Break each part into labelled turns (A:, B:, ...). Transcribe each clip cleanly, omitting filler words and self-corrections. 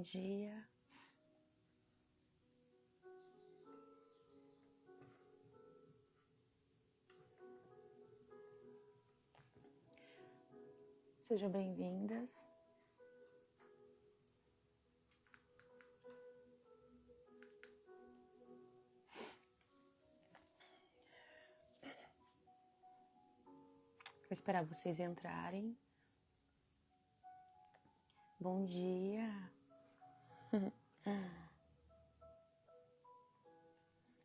A: bom dia. Sejam bem-vindas. Vou esperar vocês entrarem. Bom dia.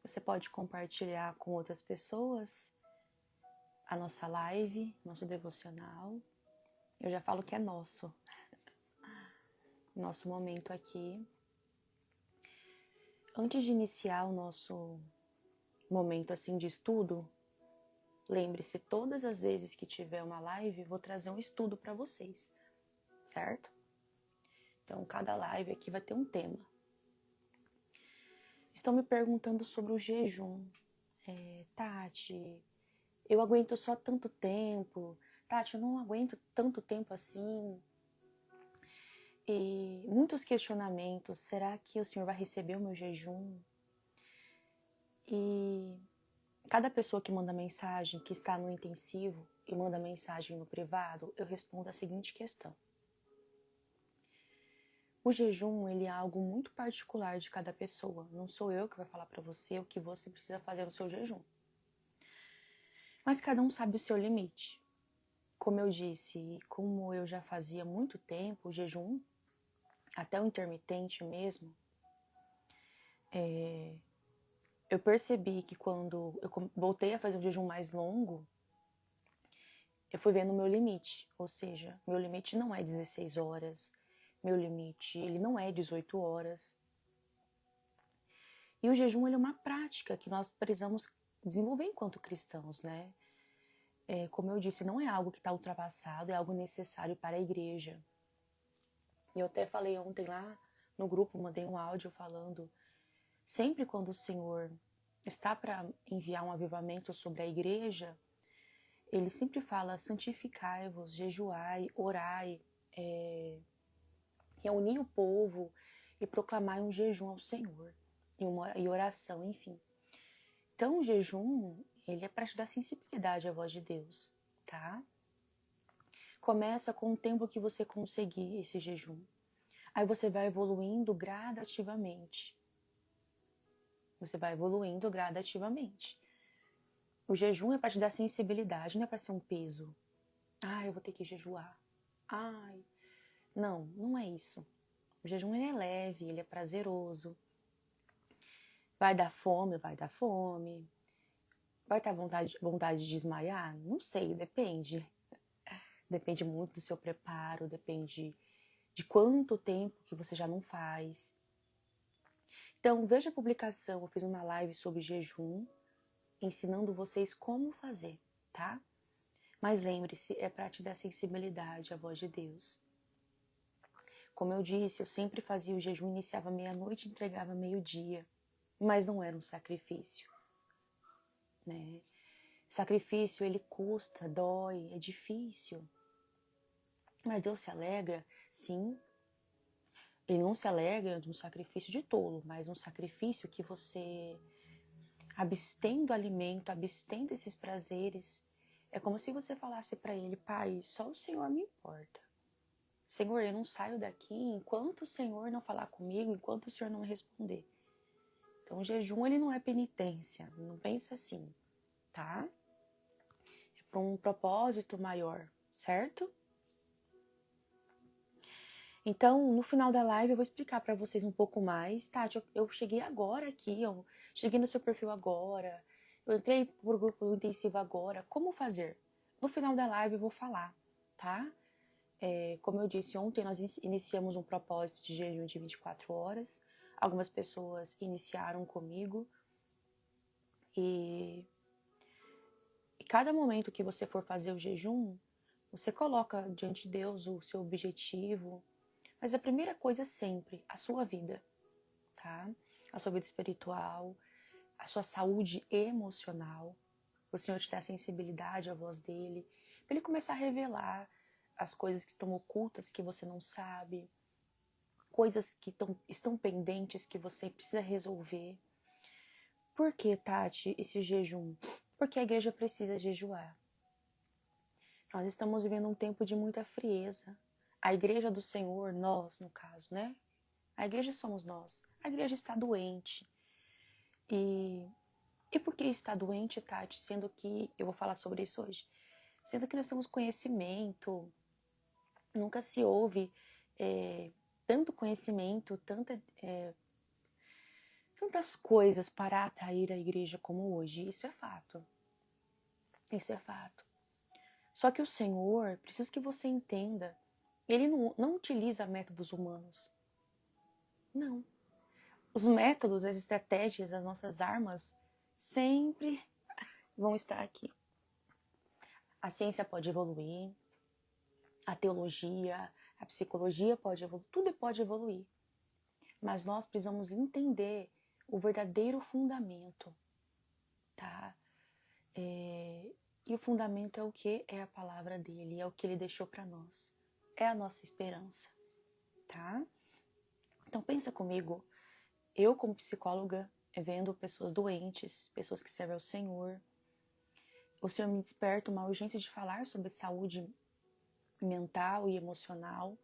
A: Você pode compartilhar com outras pessoas a nossa live, nosso devocional. Eu já falo que é nosso momento aqui. Antes de iniciar o nosso momento assim de estudo, lembre-se, todas as vezes que tiver uma live, vou trazer um estudo para vocês, certo? Então, cada live aqui vai ter um tema. Estão me perguntando sobre o jejum. Tati, eu aguento só tanto tempo. Tati, eu não aguento tanto tempo assim. E muitos questionamentos. Será que o Senhor vai receber o meu jejum? E cada pessoa que manda mensagem, que está no intensivo e manda mensagem no privado, eu respondo a seguinte questão. O jejum, ele é algo muito particular de cada pessoa. Não sou eu que vai falar para você o que você precisa fazer no seu jejum. Mas cada um sabe o seu limite. Como eu disse, como eu já fazia muito tempo o jejum, até o intermitente mesmo, eu percebi que quando eu voltei a fazer um jejum mais longo, eu fui vendo o meu limite. Ou seja, meu limite não é 16 horas, meu limite ele não é 18 horas. E o jejum ele é uma prática que nós precisamos desenvolver enquanto cristãos, né? Como eu disse, não é algo que está ultrapassado, é algo necessário para a igreja. E eu até falei ontem lá no grupo, mandei um áudio falando, sempre quando o Senhor está para enviar um avivamento sobre a igreja, Ele sempre fala, santificai-vos, jejuai, orai, reunir o povo e proclamar um jejum ao Senhor, e oração, enfim. Então o jejum, ele é para te dar sensibilidade à voz de Deus, tá? Começa com o tempo que você conseguir esse jejum. Aí você vai evoluindo gradativamente. Você vai evoluindo gradativamente. O jejum é para te dar sensibilidade, não é para ser um peso. Eu vou ter que jejuar. Não, não é isso. O jejum ele é leve, ele é prazeroso. Vai dar fome, vai dar fome. Vai ter vontade de desmaiar? Não sei, depende. Depende muito do seu preparo, depende de quanto tempo que você já não faz. Então, veja a publicação, eu fiz uma live sobre jejum, ensinando vocês como fazer, tá? Mas lembre-se, é para te dar sensibilidade à voz de Deus. Como eu disse, eu sempre fazia o jejum, iniciava meia-noite e entregava meio-dia, mas não era um sacrifício, né? Sacrifício, ele custa, dói, é difícil. Mas Deus se alegra, sim. Ele não se alegra de um sacrifício de tolo, mas um sacrifício que você, abstendo do alimento, abstendo desses prazeres, é como se você falasse para ele, Pai, só o Senhor me importa. Senhor, eu não saio daqui enquanto o Senhor não falar comigo, enquanto o Senhor não me responder. Então o jejum, ele não é penitência, não pensa assim, tá? É para um propósito maior, certo? Então, no final da live, eu vou explicar para vocês um pouco mais. Tati, eu cheguei agora aqui, eu cheguei no seu perfil agora, eu entrei pro grupo do intensivo agora, como fazer? No final da live eu vou falar, tá? Como eu disse ontem, nós iniciamos um propósito de jejum de 24 horas. Algumas pessoas iniciaram comigo. E cada momento que você for fazer o jejum, você coloca diante de Deus o seu objetivo. Mas a primeira coisa é sempre a sua vida, tá? A sua vida espiritual, a sua saúde emocional. O Senhor te dá sensibilidade à voz dele, para ele começar a revelar as coisas que estão ocultas, que você não sabe. coisas que estão pendentes que você precisa resolver. Por que, Tati, esse jejum? Porque a igreja precisa jejuar. Nós estamos vivendo um tempo de muita frieza. A igreja do Senhor, nós no caso, né? A igreja somos nós. A igreja está doente. E por que está doente, Tati? Sendo que, eu vou falar sobre isso hoje, sendo que nós temos conhecimento, nunca se ouve tanto conhecimento, tantas coisas para atrair a igreja como hoje. Isso é fato. Isso é fato. Só que o Senhor, preciso que você entenda, Ele não utiliza métodos humanos. Não. Os métodos, as estratégias, as nossas armas sempre vão estar aqui. A ciência pode evoluir, a teologia, a psicologia pode evoluir, tudo pode evoluir. Mas nós precisamos entender o verdadeiro fundamento, tá? E o fundamento é o quê? É a palavra dele, é o que ele deixou para nós. É a nossa esperança, tá? Então pensa comigo, eu como psicóloga, vendo pessoas doentes, pessoas que servem ao Senhor, o Senhor me desperta uma urgência de falar sobre saúde mental e emocional.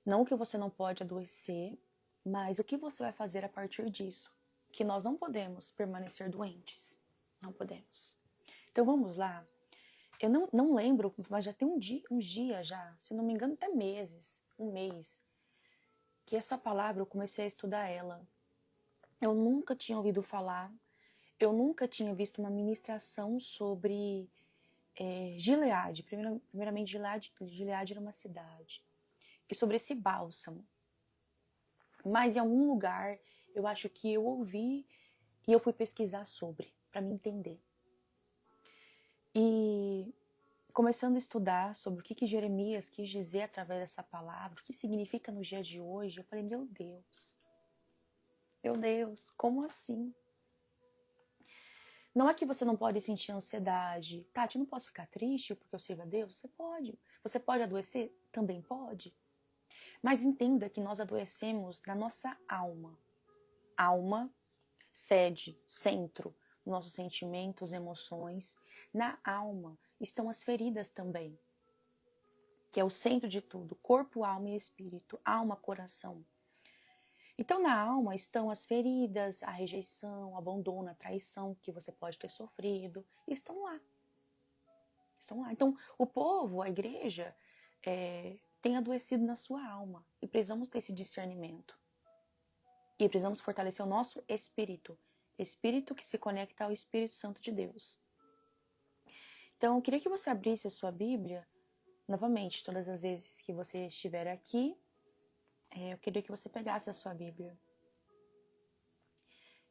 A: Não que você não pode adoecer, mas o que você vai fazer a partir disso? Que nós não podemos permanecer doentes. Não podemos. Então vamos lá. Eu não lembro, mas já tem uns dias já, se não me engano até meses, um mês, que essa palavra eu comecei a estudar ela. Eu nunca tinha ouvido falar, eu nunca tinha visto uma ministração sobre Gileade. Primeiramente, Gileade era uma cidade. E sobre esse bálsamo. Mas em algum lugar, eu acho que eu ouvi e eu fui pesquisar sobre, para me entender. E começando a estudar sobre o que Jeremias quis dizer através dessa palavra, o que significa no dia de hoje, eu falei, meu Deus, como assim? Não é que você não pode sentir ansiedade. Tati, eu não posso ficar triste porque eu sirvo a Deus? Você pode. Você pode adoecer? Também pode. Mas entenda que nós adoecemos na nossa alma. Alma, sede, centro, nossos sentimentos, emoções. Na alma estão as feridas também, que é o centro de tudo, corpo, alma e espírito, alma, coração. Então na alma estão as feridas, a rejeição, o abandono, a traição que você pode ter sofrido, estão lá. Estão lá. Então o povo, a igreja, tem adoecido na sua alma e precisamos ter esse discernimento. E precisamos fortalecer o nosso espírito que se conecta ao Espírito Santo de Deus. Então, eu queria que você abrisse a sua Bíblia, novamente, todas as vezes que você estiver aqui, eu queria que você pegasse a sua Bíblia.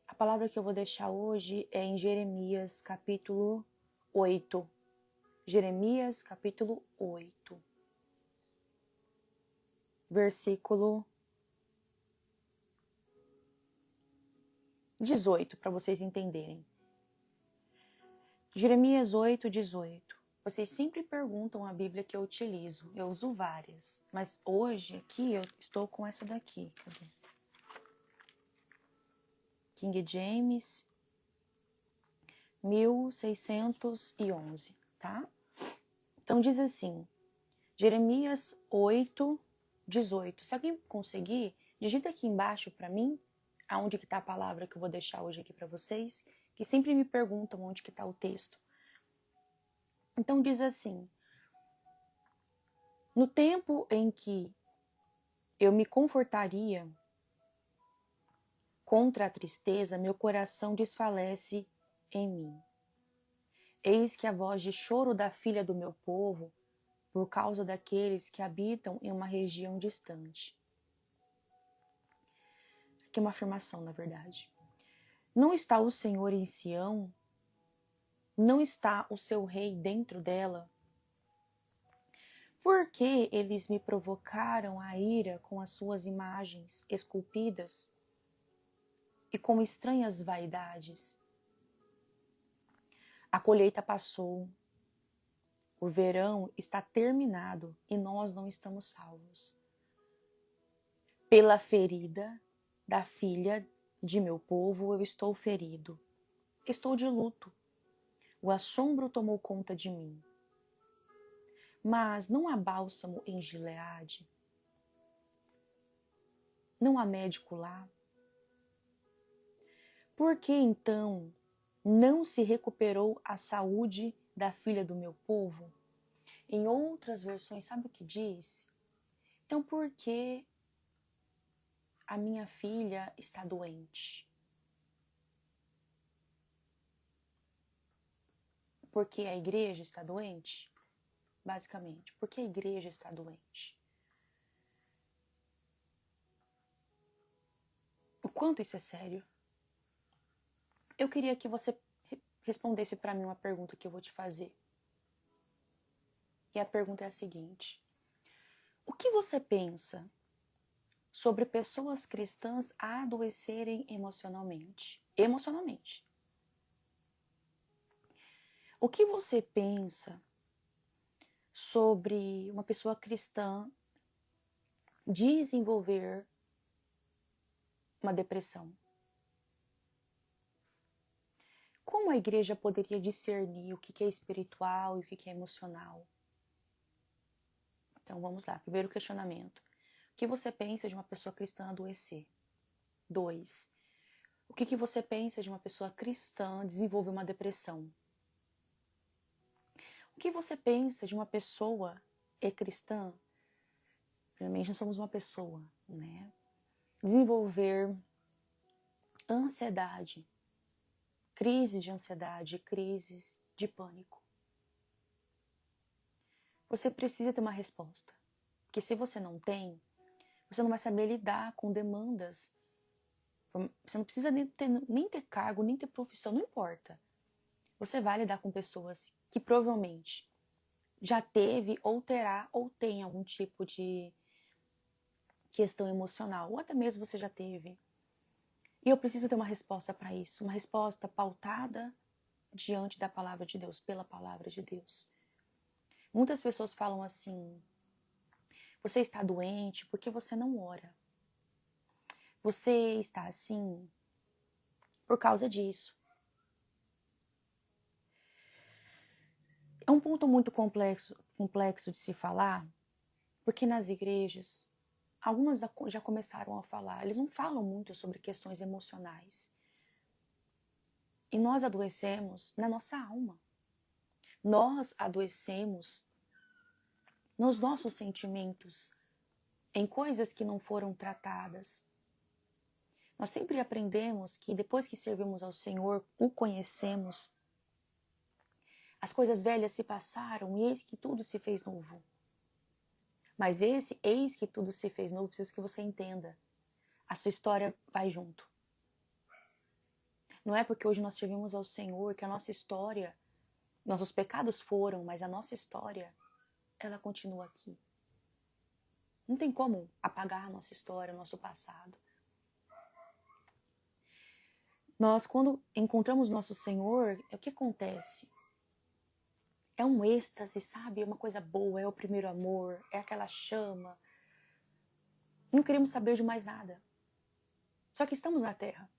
A: A palavra que eu vou deixar hoje é em Jeremias, capítulo 8. Jeremias, capítulo 8. Versículo 18, para vocês entenderem. Jeremias 8, 18. Vocês sempre perguntam a Bíblia que eu utilizo. Eu uso várias. Mas hoje, aqui, eu estou com essa daqui. Cadê? King James 1611, tá? Então diz assim, Jeremias 8, 18. Se alguém conseguir, digita aqui embaixo para mim, aonde que tá a palavra que eu vou deixar hoje aqui para vocês, que sempre me perguntam onde que tá o texto. Então diz assim, no tempo em que eu me confortaria contra a tristeza, meu coração desfalece em mim. Eis que a voz de choro da filha do meu povo, por causa daqueles que habitam em uma região distante. Aqui é uma afirmação, na verdade. Não está o Senhor em Sião? Não está o seu rei dentro dela? Por que eles me provocaram a ira com as suas imagens esculpidas e com estranhas vaidades? A colheita passou, o verão está terminado e nós não estamos salvos. Pela ferida da filha de meu povo eu estou ferido. Estou de luto. O assombro tomou conta de mim. Mas não há bálsamo em Gileade. Não há médico lá. Por que então não se recuperou a saúde da filha do meu povo? Em outras versões, sabe o que diz? Então por que a minha filha está doente? Porque a igreja está doente? Basicamente, porque a igreja está doente. O quanto isso é sério? Eu queria que você respondesse para mim uma pergunta que eu vou te fazer. E a pergunta é a seguinte: o que você pensa sobre pessoas cristãs adoecerem emocionalmente? Emocionalmente. O que você pensa sobre uma pessoa cristã desenvolver uma depressão? Como a igreja poderia discernir o que é espiritual e o que é emocional? Então vamos lá, primeiro questionamento. O que você pensa de uma pessoa cristã adoecer? 2. O que você pensa de uma pessoa cristã desenvolver uma depressão? O que você pensa de uma pessoa cristã? Primeiramente, nós somos uma pessoa, né? Desenvolver ansiedade, crises de ansiedade, crises de pânico. Você precisa ter uma resposta. Porque se você não tem, você não vai saber lidar com demandas. Você não precisa nem ter cargo, nem ter profissão, não importa. Você vai lidar com pessoas que provavelmente já teve ou terá ou tem algum tipo de questão emocional, ou até mesmo você já teve. E eu preciso ter uma resposta para isso, uma resposta pautada diante da palavra de Deus, pela palavra de Deus. Muitas pessoas falam assim: você está doente porque você não ora. Você está assim por causa disso. É um ponto muito complexo de se falar, porque nas igrejas, algumas já começaram a falar, eles não falam muito sobre questões emocionais. E nós adoecemos na nossa alma. Nós adoecemos nos nossos sentimentos, em coisas que não foram tratadas. Nós sempre aprendemos que depois que servimos ao Senhor, o conhecemos, as coisas velhas se passaram e eis que tudo se fez novo. Mas esse eis que tudo se fez novo, preciso que você entenda. A sua história vai junto. Não é porque hoje nós servimos ao Senhor que a nossa história, nossos pecados foram, mas a nossa história, ela continua aqui. Não tem como apagar a nossa história, o nosso passado. Nós, quando encontramos nosso Senhor, o que acontece? É um êxtase, sabe? É uma coisa boa, é o primeiro amor, é aquela chama. Não queremos saber de mais nada. Só que estamos na Terra.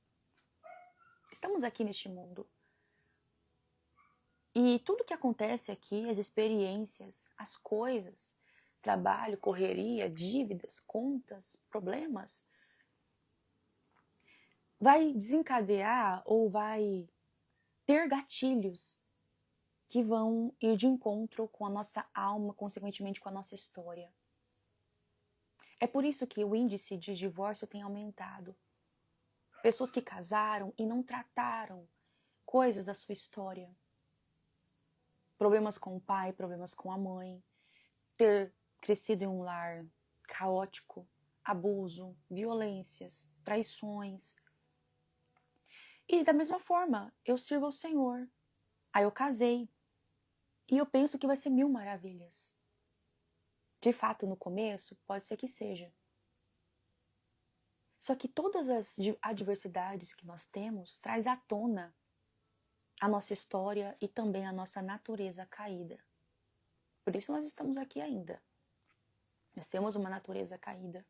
A: Estamos aqui neste mundo. E tudo que acontece aqui, as experiências, as coisas, trabalho, correria, dívidas, contas, problemas, vai desencadear ou vai ter gatilhos que vão ir de encontro com a nossa alma, consequentemente com a nossa história. É por isso que o índice de divórcio tem aumentado. Pessoas que casaram e não trataram coisas da sua história. Problemas com o pai, problemas com a mãe, ter crescido em um lar caótico, abuso, violências, traições. E da mesma forma, eu sirvo ao Senhor. Aí eu casei. E eu penso que vai ser mil maravilhas. De fato, no começo, pode ser que seja. Só que todas as adversidades que nós temos traz à tona a nossa história e também a nossa natureza caída. Por isso nós estamos aqui ainda. Nós temos uma natureza caída.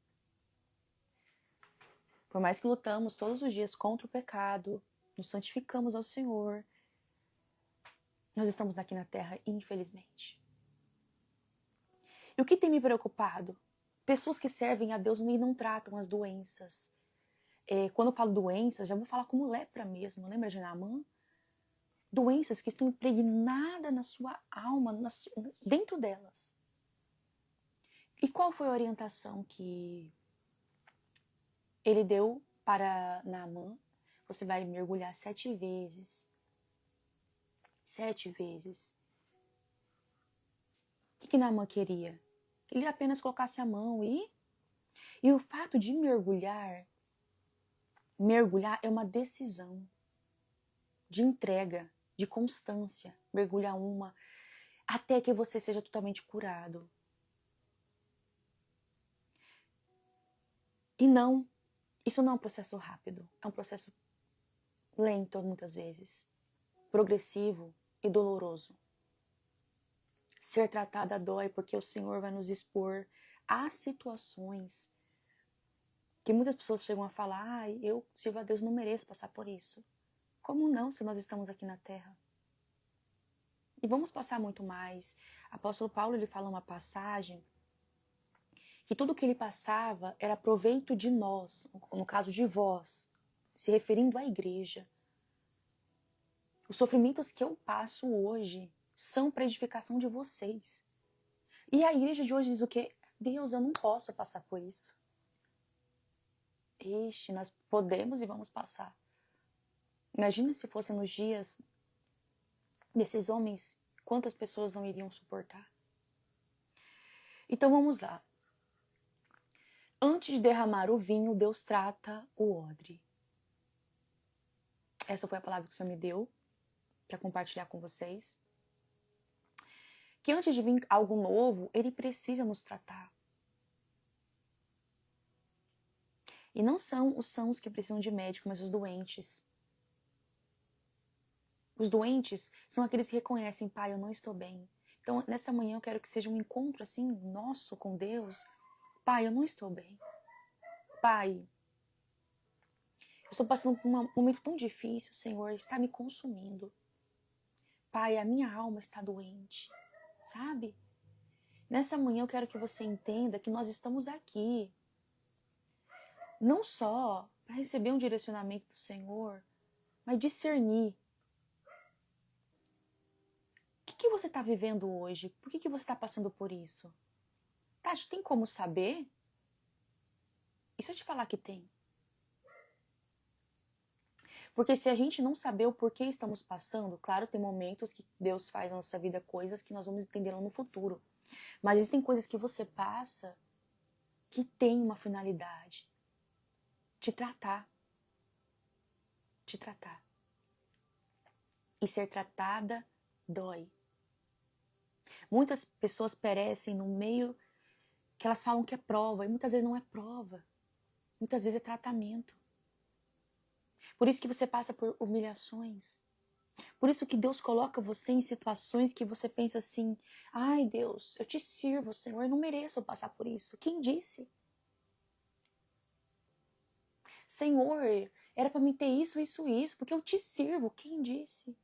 A: Por mais que lutamos todos os dias contra o pecado, nos santificamos ao Senhor, nós estamos aqui na terra, infelizmente. E o que tem me preocupado? Pessoas que servem a Deus e não tratam as doenças. Quando eu falo doenças, já vou falar como lepra mesmo. Lembra de Naamã? Doenças que estão impregnadas na sua alma, dentro delas. E qual foi a orientação que ele deu para Naamã? Você vai mergulhar 7 vezes. 7 vezes. O que Naamã queria? Que ele apenas colocasse a mão e o fato de mergulhar é uma decisão de entrega, de constância. Mergulhar até que você seja totalmente curado. E não, isso não é um processo rápido, é um processo lento muitas vezes, progressivo e doloroso. Ser tratada dói porque o Senhor vai nos expor a situações que muitas pessoas chegam a falar, eu sirvo a Deus, não mereço passar por isso. Como não, se nós estamos aqui na terra? E vamos passar muito mais. Apóstolo Paulo, ele fala uma passagem que tudo que ele passava era proveito de nós, no caso de vós, se referindo à igreja. Os sofrimentos que eu passo hoje são para edificação de vocês. E a igreja de hoje diz o quê? Deus, eu não posso passar por isso. Ixi, nós podemos e vamos passar. Imagina se fosse nos dias desses homens, quantas pessoas não iriam suportar. Então vamos lá. Antes de derramar o vinho, Deus trata o odre. Essa foi a palavra que o Senhor me deu para compartilhar com vocês. Que antes de vir algo novo, Ele precisa nos tratar. E não são os sãos que precisam de médico, mas os doentes. Os doentes são aqueles que reconhecem, Pai, eu não estou bem. Então, nessa manhã eu quero que seja um encontro assim, nosso com Deus. Pai, eu não estou bem. Pai, eu estou passando por um momento tão difícil, Senhor, está me consumindo. Pai, a minha alma está doente, sabe? Nessa manhã eu quero que você entenda que nós estamos aqui não só para receber um direcionamento do Senhor, mas discernir. O que você está vivendo hoje? Por que você está passando por isso? Tati, tem como saber? E se eu te falar que tem? Porque se a gente não saber o porquê estamos passando, claro, tem momentos que Deus faz na nossa vida coisas que nós vamos entender lá no futuro. Mas existem coisas que você passa que tem uma finalidade. Te tratar. Te tratar. E ser tratada dói. Muitas pessoas perecem no meio que elas falam que é prova, e muitas vezes não é prova. Muitas vezes é tratamento. Por isso que você passa por humilhações. Por isso que Deus coloca você em situações que você pensa assim, ai Deus, eu te sirvo, Senhor, eu não mereço passar por isso. Quem disse? Senhor, era para mim ter isso, isso, isso, porque eu te sirvo. Quem disse?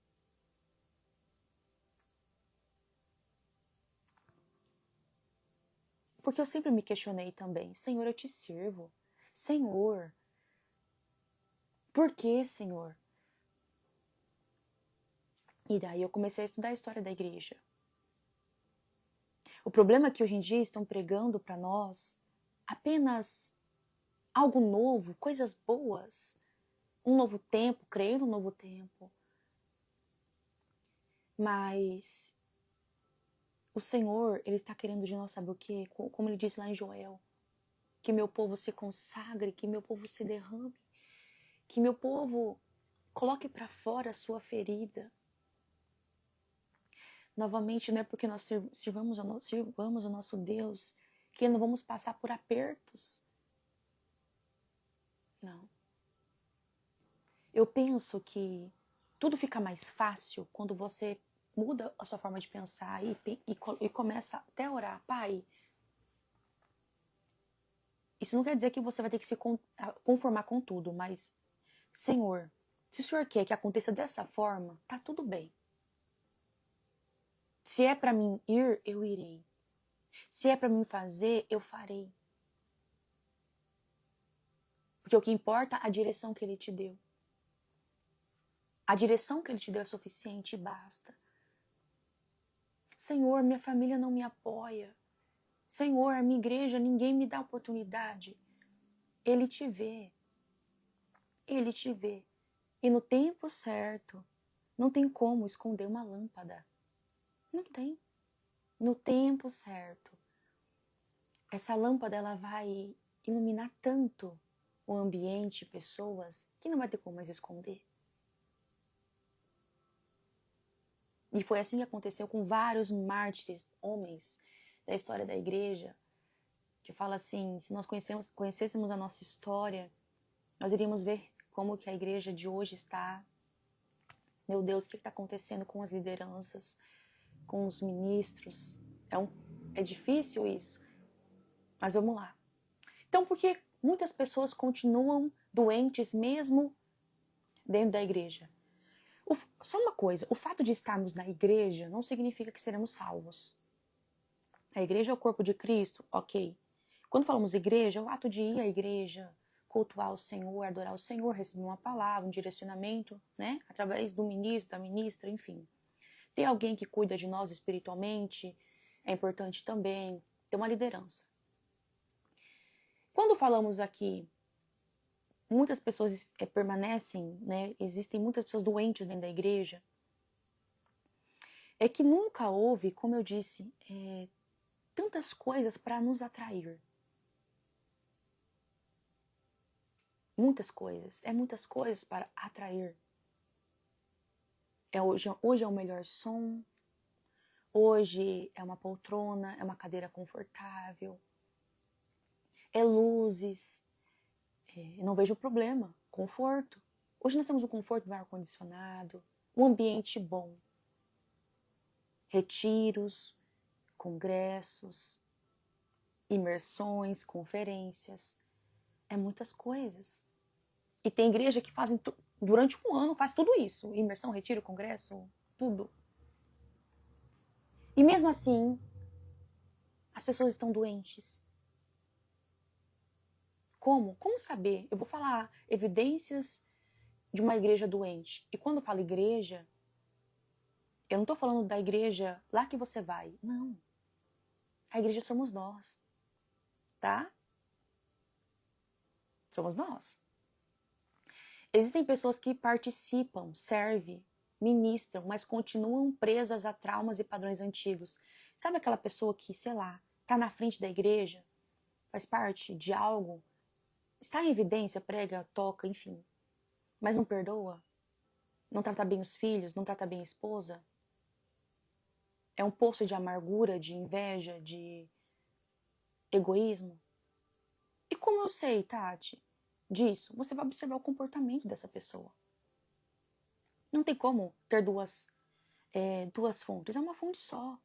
A: Porque eu sempre me questionei também, Senhor, eu te sirvo. Senhor, por que, Senhor? E daí eu comecei a estudar a história da igreja. O problema é que hoje em dia estão pregando para nós apenas algo novo, coisas boas, um novo tempo, creio no novo tempo. Mas o Senhor, Ele está querendo de nós, sabe o quê? Como Ele disse lá em Joel, que meu povo se consagre, que meu povo se derrame, que meu povo coloque para fora a sua ferida. Novamente, não é porque nós sirvamos o nosso Deus que não vamos passar por apertos. Não. Eu penso que tudo fica mais fácil quando você muda a sua forma de pensar e começa até a orar. Pai, Isso não quer dizer que você vai ter que se conformar com tudo, mas, Senhor, se o Senhor quer que aconteça dessa forma, tá tudo bem. Se é para mim ir, eu irei. Se é para mim fazer, eu farei. Porque o que importa é a direção que Ele te deu. A direção que Ele te deu é suficiente e basta. Senhor, minha família não me apoia. Senhor, a minha igreja, ninguém me dá oportunidade. Ele te vê. Ele te vê. E no tempo certo, não tem como esconder uma lâmpada. Não tem. No tempo certo. Essa lâmpada, ela vai iluminar tanto o ambiente, pessoas, que não vai ter como mais esconder. E foi assim que aconteceu com vários mártires, homens da história da igreja, que fala assim, se nós conhecêssemos a nossa história, nós iríamos ver como que a igreja de hoje está. Meu Deus, o que está acontecendo com as lideranças, com os ministros? É difícil isso, mas vamos lá. Então, por que muitas pessoas continuam doentes mesmo dentro da igreja? Só uma coisa, o fato de estarmos na igreja não significa que seremos salvos. A igreja é o corpo de Cristo, ok. Quando falamos igreja, é o ato de ir à igreja, cultuar o Senhor, adorar o Senhor, receber uma palavra, um direcionamento, né? Através do ministro, da ministra, enfim. Ter alguém que cuida de nós espiritualmente é importante também. Ter uma liderança. Quando falamos aqui, muitas pessoas permanecem, né? Existem muitas pessoas doentes dentro da igreja. É que nunca houve, como eu disse, tantas coisas para nos atrair. Muitas coisas. Muitas coisas para atrair. Hoje é o melhor som. Hoje é uma poltrona, é uma cadeira confortável. É luzes. Não vejo problema. Conforto. Hoje nós temos o conforto do ar-condicionado. Um ambiente bom. Retiros, congressos, imersões, conferências. É muitas coisas. E tem igreja que fazem durante um ano, faz tudo isso. Imersão, retiro, congresso, tudo. E mesmo assim, as pessoas estão doentes. Como? Como saber? Eu vou falar evidências de uma igreja doente. E quando eu falo igreja, eu não estou falando da igreja lá que você vai. Não. A igreja somos nós. Tá? Somos nós. Existem pessoas que participam, servem, ministram, mas continuam presas a traumas e padrões antigos. Sabe aquela pessoa que, sei lá, está na frente da igreja, faz parte de algo, está em evidência, prega, toca, enfim, mas não perdoa? Não trata bem os filhos, não trata bem a esposa? É um poço de amargura, de inveja, de egoísmo? E como eu sei, Tati, disso? Você vai observar o comportamento dessa pessoa. Não tem como ter duas fontes, é uma fonte só.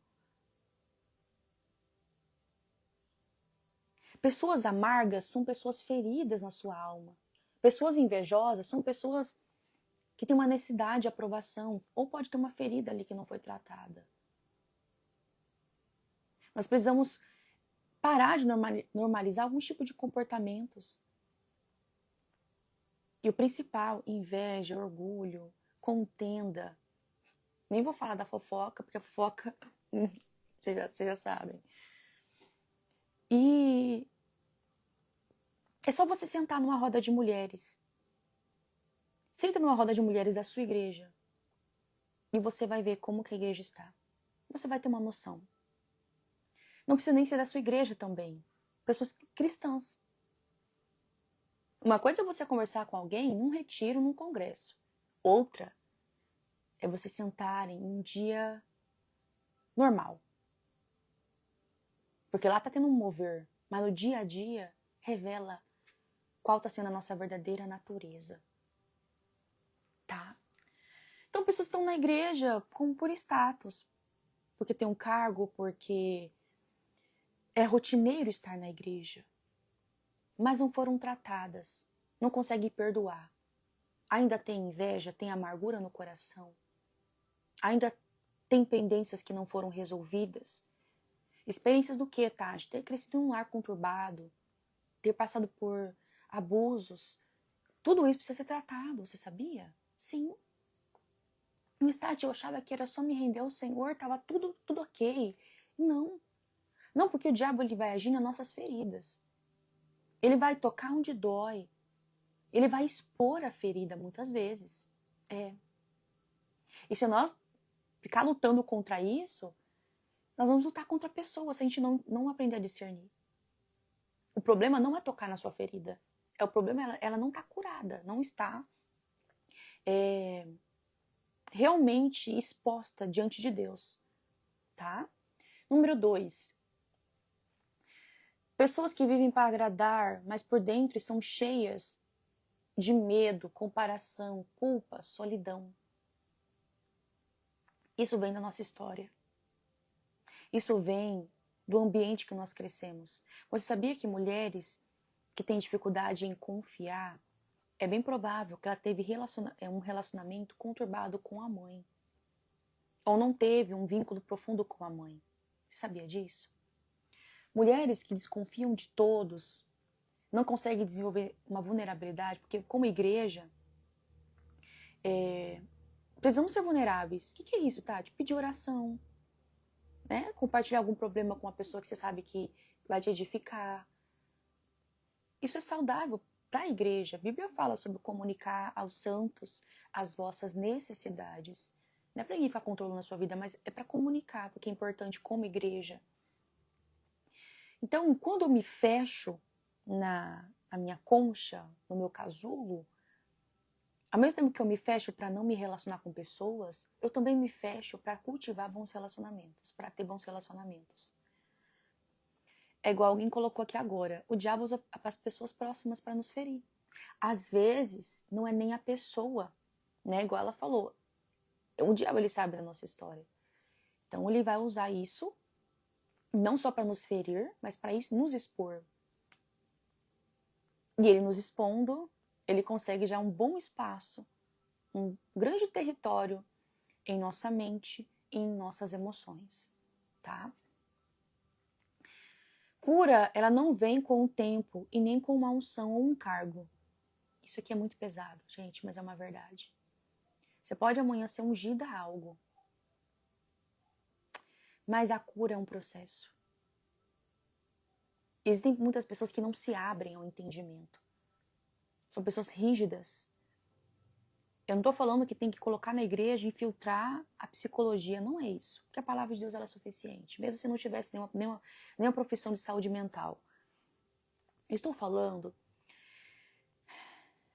A: Pessoas amargas são pessoas feridas na sua alma. Pessoas invejosas são pessoas que têm uma necessidade de aprovação, ou pode ter uma ferida ali que não foi tratada. Nós precisamos parar de normalizar algum tipo de comportamentos. E o principal, inveja, orgulho, contenda. Nem vou falar da fofoca, porque a fofoca, vocês já sabem. E é só você sentar numa roda de mulheres. Senta numa roda de mulheres da sua igreja. E você vai ver como que a igreja está. Você vai ter uma noção. Não precisa nem ser da sua igreja também. Pessoas cristãs. Uma coisa é você conversar com alguém num retiro, num congresso. Outra é você sentar em um dia normal. Porque lá está tendo um mover. Mas no dia a dia revela qual está sendo a nossa verdadeira natureza. Tá? Então pessoas estão na igreja como por status. Porque tem um cargo, porque é rotineiro estar na igreja. mas não foram tratadas, não conseguem perdoar. Ainda tem inveja, tem amargura no coração. Ainda tem pendências que não foram resolvidas. Experiências do que, Tati? Ter crescido em um lar conturbado, ter passado por abusos. Tudo isso precisa ser tratado, você sabia? Sim. No estágio eu achava que era só me render ao Senhor, estava tudo ok. Não. Não, porque o diabo ele vai agir nas nossas feridas. Ele vai tocar onde dói. Ele vai expor a ferida muitas vezes. E se nós ficar lutando contra isso, nós vamos lutar contra a pessoa se a gente não aprender a discernir. O problema não é tocar na sua ferida. O problema ela não está curada, não está realmente exposta diante de Deus. Tá? Número 2. Pessoas que vivem para agradar, mas por dentro estão cheias de medo, comparação, culpa, solidão. Isso vem da nossa história. Isso vem do ambiente que nós crescemos. Você sabia que mulheres que têm dificuldade em confiar, é bem provável que ela teve um relacionamento conturbado com a mãe. Ou não teve um vínculo profundo com a mãe. Você sabia disso? Mulheres que desconfiam de todos, não conseguem desenvolver uma vulnerabilidade, porque como igreja, precisamos ser vulneráveis. O que é isso, Tati? Pedir oração, né? Compartilhar algum problema com uma pessoa que você sabe que vai te edificar. Isso é saudável para a igreja. A Bíblia fala sobre comunicar aos santos as vossas necessidades. Não é para ninguém ficar controlando a sua vida, mas é para comunicar, porque é importante como igreja. Então, quando eu me fecho na minha concha, no meu casulo, ao mesmo tempo que eu me fecho para não me relacionar com pessoas, eu também me fecho para cultivar bons relacionamentos, para ter bons relacionamentos. É igual alguém colocou aqui agora, o diabo usa as pessoas próximas para nos ferir. Às vezes, não é nem a pessoa, né? Igual ela falou, o diabo ele sabe da nossa história. Então ele vai usar isso, não só para nos ferir, mas para nos expor. E ele nos expondo, ele consegue já um bom espaço, um grande território em nossa mente e em nossas emoções, tá? Cura, ela não vem com o tempo e nem com uma unção ou um cargo. Isso aqui é muito pesado, gente, mas é uma verdade. Você pode amanhã ser ungida a algo, mas a cura é um processo. Existem muitas pessoas que não se abrem ao entendimento. São pessoas rígidas. Eu não estou falando que tem que colocar na igreja e infiltrar a psicologia. Não é isso. Porque a palavra de Deus ela é suficiente. Mesmo se não tivesse nenhuma profissão de saúde mental. Eu estou falando...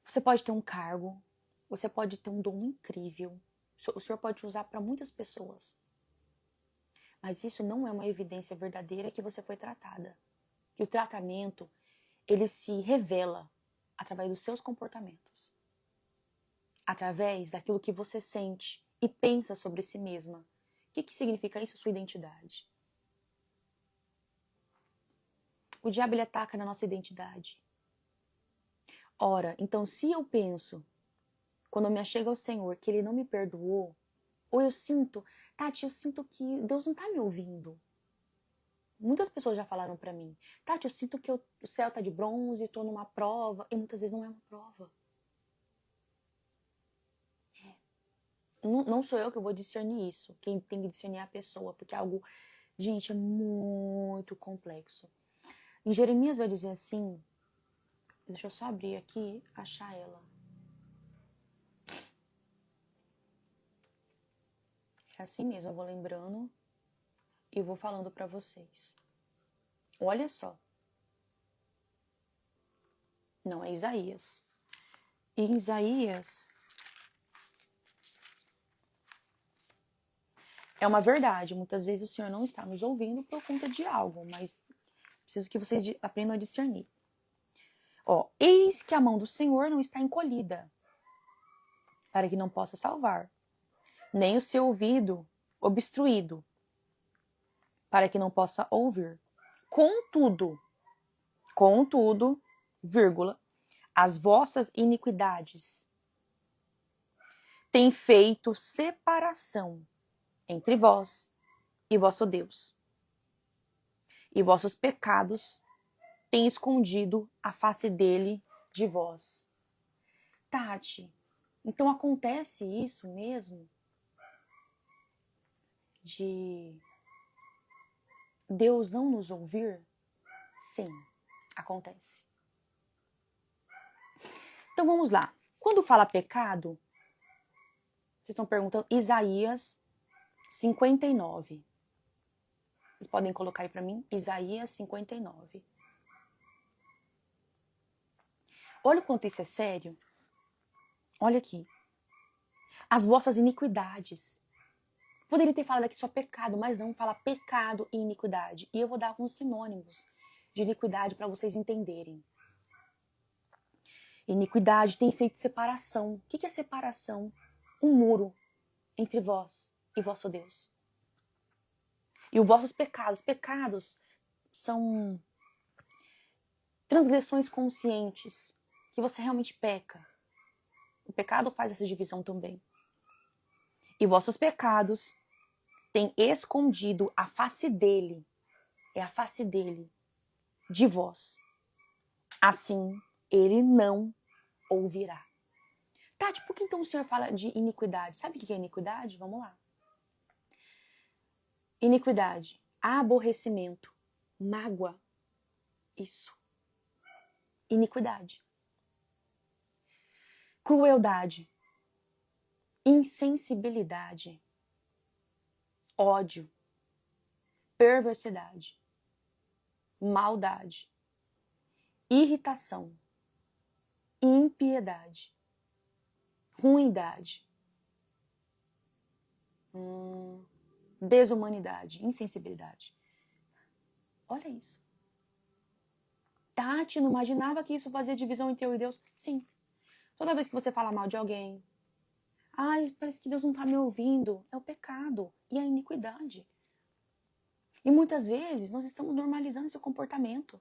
A: Você pode ter um cargo. Você pode ter um dom incrível. O Senhor pode usar para muitas pessoas. Mas isso não é uma evidência verdadeira que você foi tratada. E o tratamento, ele se revela através dos seus comportamentos. Através daquilo que você sente e pensa sobre si mesma. O que significa isso? Sua identidade. O diabo ele ataca na nossa identidade. Ora, então se eu penso, quando eu me achego ao Senhor, que Ele não me perdoou, ou eu sinto, Tati, eu sinto que Deus não está me ouvindo. Muitas pessoas já falaram pra mim, Tati, eu sinto que o céu tá de bronze, tô numa prova, e muitas vezes não é uma prova. Não sou eu que vou discernir isso. Quem tem que discernir é a pessoa, porque é algo, gente, é muito complexo. Em Jeremias vai dizer assim, deixa eu só abrir aqui, achar ela. É assim mesmo, eu vou lembrando e vou falando pra vocês. Olha só. Não, é Isaías. E em Isaías... É uma verdade, muitas vezes o Senhor não está nos ouvindo por conta de algo, mas preciso que vocês aprendam a discernir. Ó, eis que a mão do Senhor não está encolhida, para que não possa salvar, nem o seu ouvido obstruído, para que não possa ouvir. Contudo, vírgula, as vossas iniquidades têm feito separação entre vós e vosso Deus, e vossos pecados têm escondido a face dele de vós. Tati, então acontece isso mesmo? De Deus não nos ouvir? Sim, acontece. Então vamos lá. Quando fala pecado, vocês estão perguntando, Isaías 59. Vocês podem colocar aí para mim, Isaías 59. Olha o quanto isso é sério. Olha aqui. As vossas iniquidades. Poderia ter falado aqui só pecado, mas não, fala pecado e iniquidade. E eu vou dar alguns sinônimos de iniquidade para vocês entenderem. Iniquidade tem feito separação. O que é separação? Um muro entre vós e vosso Deus. E os vossos pecados. Pecados são transgressões conscientes, que você realmente peca. O pecado faz essa divisão também. E vossos pecados têm escondido a face dele, é a face dele, de vós. Assim, ele não ouvirá. Tati, por que então o Senhor fala de iniquidade? Sabe o que é iniquidade? Vamos lá. Iniquidade, aborrecimento, mágoa. Isso. Iniquidade. Crueldade, insensibilidade, ódio, perversidade, maldade, irritação, impiedade, ruindade, desumanidade, insensibilidade. Olha isso. Tati, não imaginava que isso fazia divisão entre eu e Deus? Sim. Toda vez que você fala mal de alguém, ai, parece que Deus não está me ouvindo. É o pecado e a iniquidade. E muitas vezes nós estamos normalizando esse comportamento.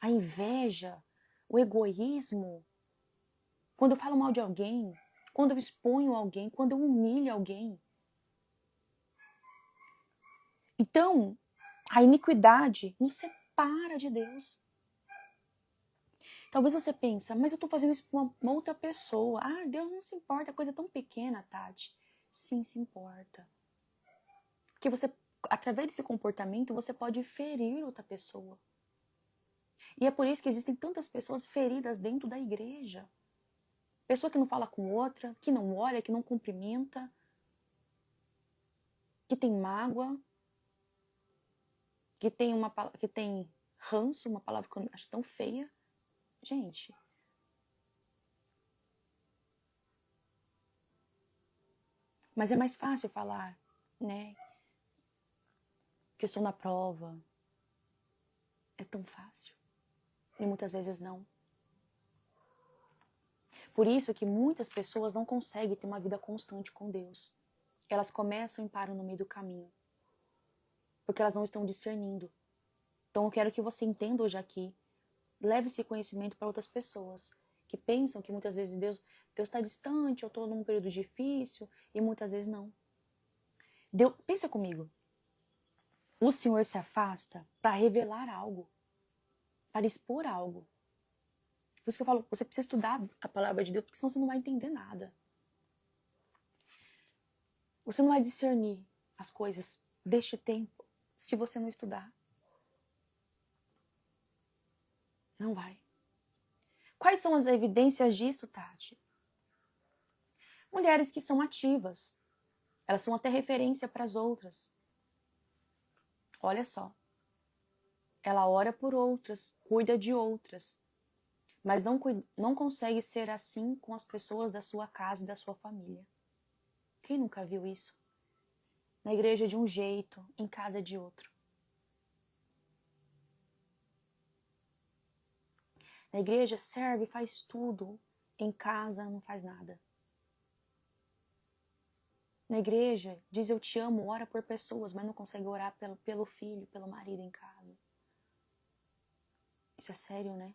A: A inveja, o egoísmo. Quando eu falo mal de alguém, quando eu exponho alguém, quando eu humilho alguém. Então, a iniquidade nos separa de Deus. Talvez você pense, mas eu estou fazendo isso para uma outra pessoa. Ah, Deus não se importa, é coisa tão pequena, Tati. Sim, se importa. Porque você, através desse comportamento, você pode ferir outra pessoa. E é por isso que existem tantas pessoas feridas dentro da igreja. Pessoa que não fala com outra, que não olha, que não cumprimenta, que tem mágoa, que tem ranço, uma palavra que eu acho tão feia. Gente, mas é mais fácil falar, né? Que eu estou na prova. É tão fácil. E muitas vezes não. Por isso que muitas pessoas não conseguem ter uma vida constante com Deus. Elas começam e param no meio do caminho. Porque elas não estão discernindo. Então eu quero que você entenda hoje aqui. Leve esse conhecimento para outras pessoas que pensam que muitas vezes Deus está distante, eu estou num período difícil, e muitas vezes não. Pensa comigo. O Senhor se afasta para revelar algo, para expor algo. Por isso que eu falo, você precisa estudar a palavra de Deus, porque senão você não vai entender nada. Você não vai discernir as coisas deste tempo se você não estudar. Não vai. Quais são as evidências disso, Tati? Mulheres que são ativas. Elas são até referência para as outras. Olha só. Ela ora por outras, cuida de outras. Mas não consegue ser assim com as pessoas da sua casa e da sua família. Quem nunca viu isso? Na igreja de um jeito, em casa de outro. Na igreja serve, faz tudo. Em casa não faz nada. Na igreja diz eu te amo, ora por pessoas, mas não consegue orar pelo filho, pelo marido em casa. Isso é sério, né?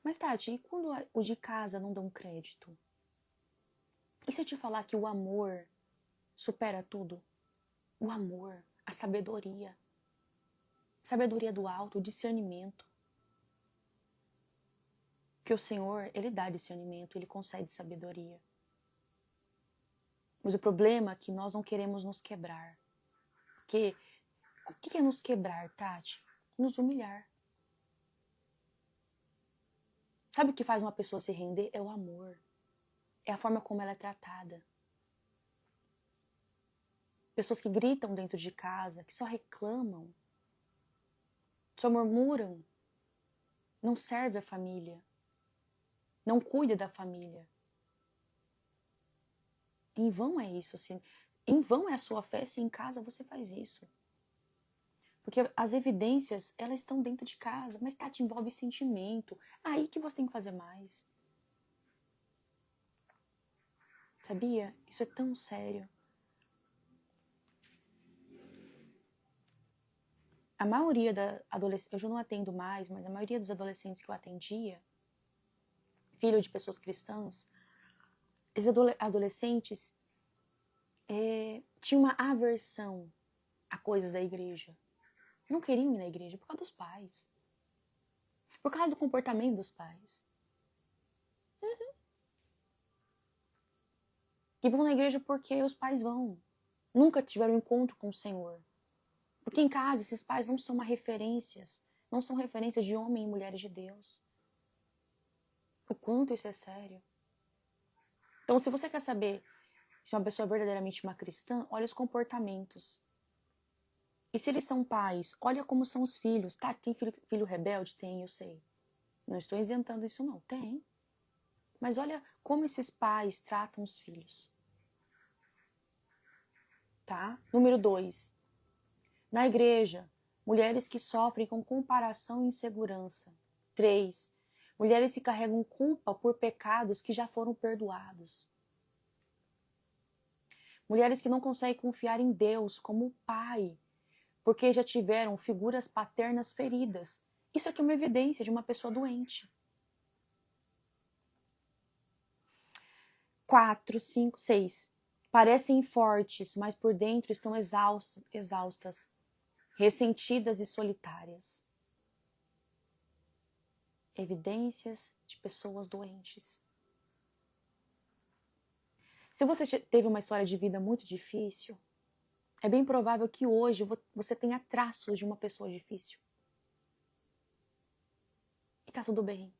A: Mas, Tati, e quando o de casa não dão crédito? E se eu te falar que o amor supera tudo? O amor, a sabedoria. Sabedoria do alto, o discernimento. Que o Senhor, Ele dá discernimento, Ele concede sabedoria. Mas o problema é que nós não queremos nos quebrar. Porque o que é nos quebrar, Tati? Nos humilhar. Sabe o que faz uma pessoa se render? É o amor. É a forma como ela é tratada. Pessoas que gritam dentro de casa, que só reclamam, só murmuram, não serve a família, não cuida da família. Em vão é isso, assim. Em vão é a sua fé se em casa você faz isso. Porque as evidências, elas estão dentro de casa, mas te envolve sentimento. Aí que você tem que fazer mais. Sabia? Isso é tão sério. A maioria da adolescente, eu já não atendo mais, mas a maioria dos adolescentes que eu atendia, filho de pessoas cristãs, esses adolescentes tinham uma aversão a coisas da igreja. Não queriam ir na igreja por causa dos pais. Por causa do comportamento dos pais. E vão na igreja porque os pais vão. Nunca tiveram encontro com o Senhor. Porque em casa esses pais não são referências. Não são referências de homem e mulheres de Deus. O quanto isso é sério. Então, se você quer saber se uma pessoa é verdadeiramente uma cristã, olha os comportamentos. E se eles são pais, olha como são os filhos. Tá, tem filho rebelde? Tem, eu sei. Não estou isentando isso não. Tem. Mas olha como esses pais tratam os filhos. Tá? Número 2. Na igreja, mulheres que sofrem com comparação e insegurança. 3. Mulheres que carregam culpa por pecados que já foram perdoados. Mulheres que não conseguem confiar em Deus como pai, porque já tiveram figuras paternas feridas. Isso aqui é uma evidência de uma pessoa doente. 4, 5, 6. Parecem fortes, mas por dentro estão exaustas, ressentidas e solitárias. Evidências de pessoas doentes. Se você teve uma história de vida muito difícil, é bem provável que hoje você tenha traços de uma pessoa difícil. E tá tudo bem.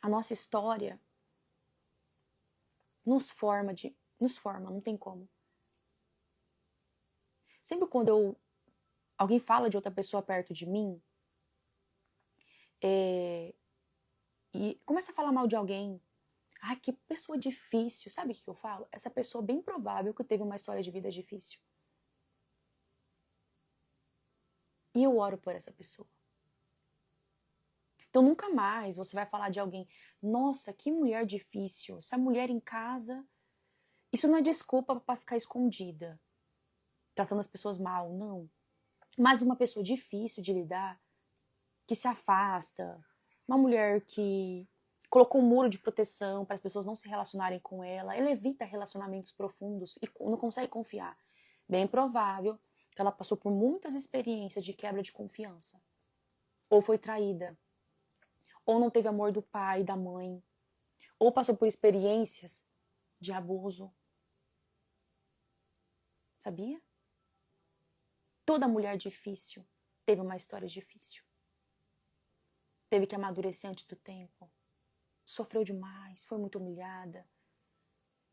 A: A nossa história nos forma, não tem como. Sempre quando alguém fala de outra pessoa perto de mim, e começa a falar mal de alguém, ai, que pessoa difícil, sabe o que eu falo? Essa pessoa bem provável que teve uma história de vida difícil. E eu oro por essa pessoa. Então nunca mais você vai falar de alguém, nossa, que mulher difícil, essa mulher em casa. Isso não é desculpa para ficar escondida, tratando as pessoas mal, não. Mas uma pessoa difícil de lidar, que se afasta, uma mulher que colocou um muro de proteção para as pessoas não se relacionarem com ela evita relacionamentos profundos e não consegue confiar. Bem provável que ela passou por muitas experiências de quebra de confiança. Ou foi traída, ou não teve amor do pai e da mãe, ou passou por experiências de abuso. Sabia? Toda mulher difícil teve uma história difícil. Teve que amadurecer antes do tempo. Sofreu demais, foi muito humilhada.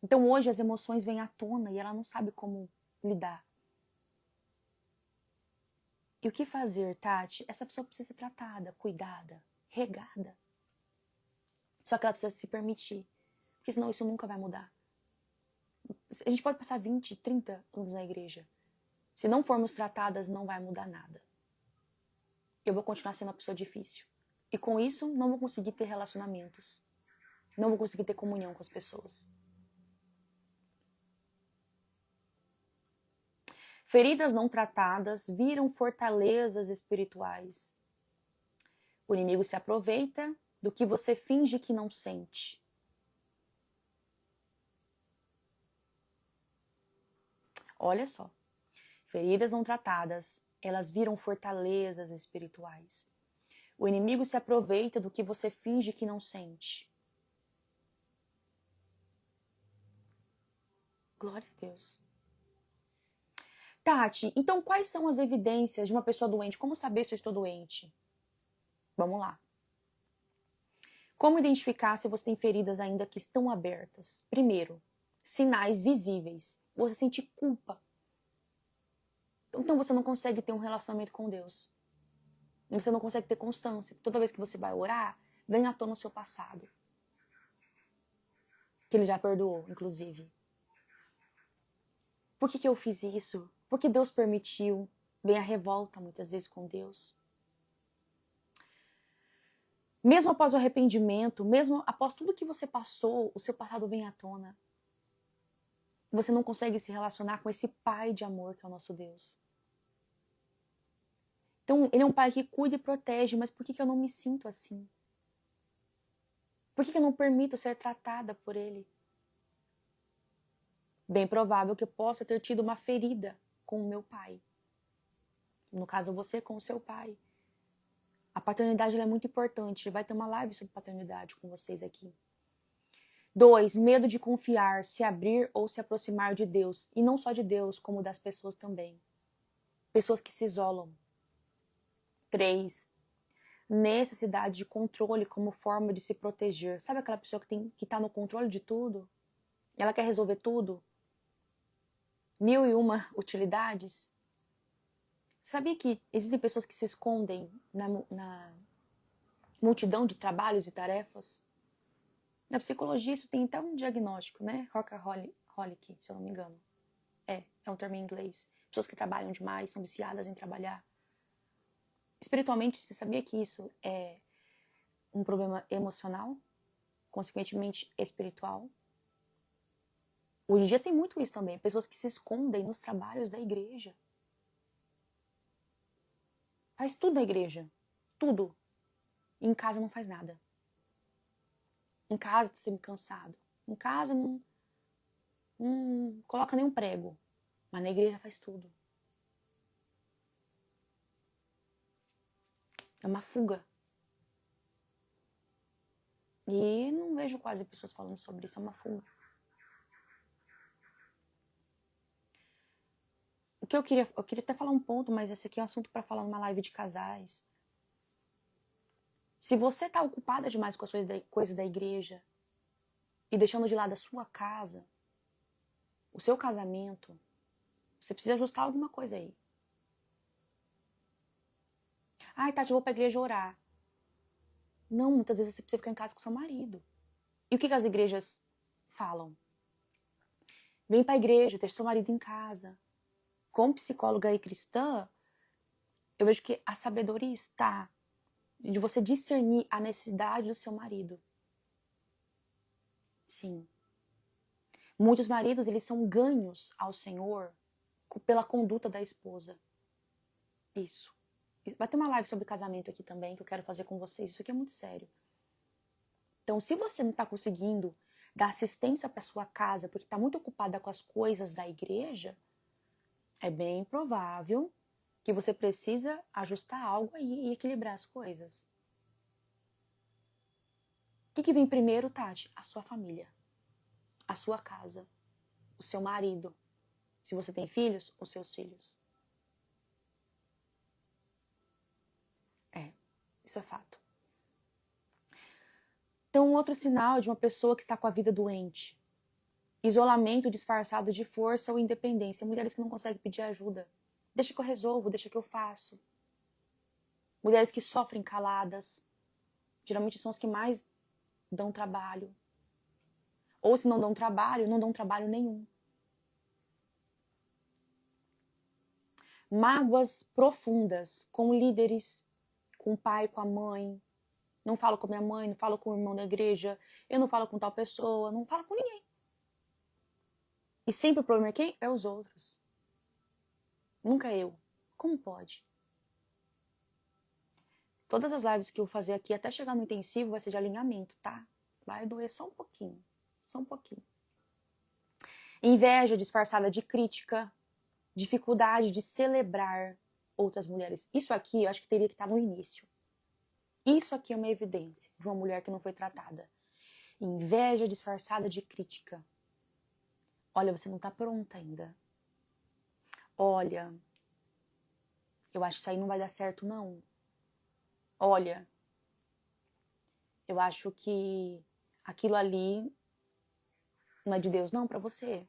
A: Então hoje as emoções vêm à tona e ela não sabe como lidar. E o que fazer, Tati? Essa pessoa precisa ser tratada, cuidada, regada. Só que ela precisa se permitir, porque senão isso nunca vai mudar. A gente pode passar 20, 30 anos na igreja. Se não formos tratadas, não vai mudar nada. Eu vou continuar sendo uma pessoa difícil. E com isso, não vou conseguir ter relacionamentos. Não vou conseguir ter comunhão com as pessoas. Feridas não tratadas viram fortalezas espirituais. O inimigo se aproveita do que você finge que não sente. Olha só, feridas não tratadas, elas viram fortalezas espirituais. O inimigo se aproveita do que você finge que não sente. Glória a Deus. Tati, então quais são as evidências de uma pessoa doente? Como saber se eu estou doente? Vamos lá. Como identificar se você tem feridas ainda que estão abertas? Primeiro, sinais visíveis. Você sente culpa. Então você não consegue ter um relacionamento com Deus. Você não consegue ter constância. Toda vez que você vai orar, vem à tona o seu passado. Que ele já perdoou, inclusive. Por que eu fiz isso? Por que Deus permitiu? Vem a revolta, muitas vezes, com Deus. Mesmo após o arrependimento, mesmo após tudo que você passou, o seu passado vem à tona. Você não consegue se relacionar com esse Pai de amor que é o nosso Deus. Então, ele é um Pai que cuida e protege, mas por que eu não me sinto assim? Por que eu não permito ser tratada por ele? Bem provável que eu possa ter tido uma ferida com o meu pai. No caso, você com o seu pai. A paternidade é muito importante. Vai ter uma live sobre paternidade com vocês aqui. 2, medo de confiar, se abrir ou se aproximar de Deus. E não só de Deus, como das pessoas também. Pessoas que se isolam. 3, necessidade de controle como forma de se proteger. Sabe aquela pessoa que está no controle de tudo? Ela quer resolver tudo? 1001 utilidades. Sabia que existem pessoas que se escondem na multidão de trabalhos e tarefas? Na psicologia isso tem até um diagnóstico, né? Workaholic, se eu não me engano. É um termo em inglês. Pessoas que trabalham demais, são viciadas em trabalhar. Espiritualmente, você sabia que isso é um problema emocional? Consequentemente, espiritual? Hoje em dia tem muito isso também. Pessoas que se escondem nos trabalhos da igreja. Faz tudo na igreja. Tudo. E em casa não faz nada. Em casa tá sempre cansado. Em casa não coloca nenhum prego. Mas na igreja faz tudo. É uma fuga. E não vejo quase pessoas falando sobre isso. É uma fuga. O que eu queria até falar um ponto, mas esse aqui é um assunto para falar numa live de casais. Se você tá ocupada demais com as coisas da igreja e deixando de lado a sua casa, o seu casamento, você precisa ajustar alguma coisa aí. Ai, Tati, eu vou pra igreja orar. Não, muitas vezes você precisa ficar em casa com seu marido. E o que as igrejas falam? Vem pra igreja, ter seu marido em casa. Como psicóloga e cristã, eu vejo que a sabedoria está de você discernir a necessidade do seu marido. Sim. Muitos maridos, eles são ganhos ao Senhor pela conduta da esposa. Isso. Vai ter uma live sobre casamento aqui também, que eu quero fazer com vocês. Isso aqui é muito sério. Então, se você não está conseguindo dar assistência para sua casa, porque está muito ocupada com as coisas da igreja, é bem provável que você precisa ajustar algo aí e equilibrar as coisas. O que vem primeiro, Tati? A sua família, a sua casa, o seu marido. Se você tem filhos, os seus filhos. Isso é fato. Então, um outro sinal de uma pessoa que está com a vida doente. Isolamento disfarçado de força ou independência. Mulheres que não conseguem pedir ajuda. Deixa que eu resolvo, deixa que eu faço. Mulheres que sofrem caladas. Geralmente são as que mais dão trabalho. Ou se não dão trabalho nenhum. Mágoas profundas com líderes, com o pai, com a mãe. Não falo com minha mãe, não falo com o irmão da igreja, eu não falo com tal pessoa, não falo com ninguém. E sempre o problema é quem? É os outros. Nunca eu. Como pode? Todas as lives que eu fazer aqui, até chegar no intensivo, vai ser de alinhamento, tá? Vai doer só um pouquinho. Só um pouquinho. Inveja disfarçada de crítica. Dificuldade de celebrar outras mulheres. Isso aqui eu acho que teria que estar no início. Isso aqui é uma evidência de uma mulher que não foi tratada. Inveja disfarçada de crítica. Olha, você não está pronta ainda. Olha, eu acho que isso aí não vai dar certo, não. Olha, eu acho que aquilo ali não é de Deus, não, para você.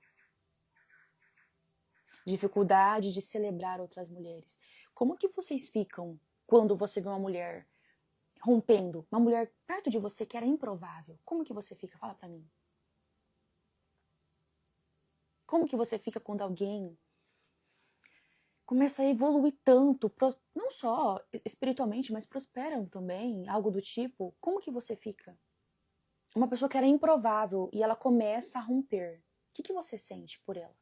A: Dificuldade de celebrar outras mulheres. Como que vocês ficam quando você vê uma mulher rompendo, uma mulher perto de você que era improvável? Como que você fica? Fala pra mim. Como que você fica quando alguém começa a evoluir tanto, não só espiritualmente, mas prosperam também, algo do tipo? Como que você fica? Uma pessoa que era improvável e ela começa a romper. O que você sente por ela?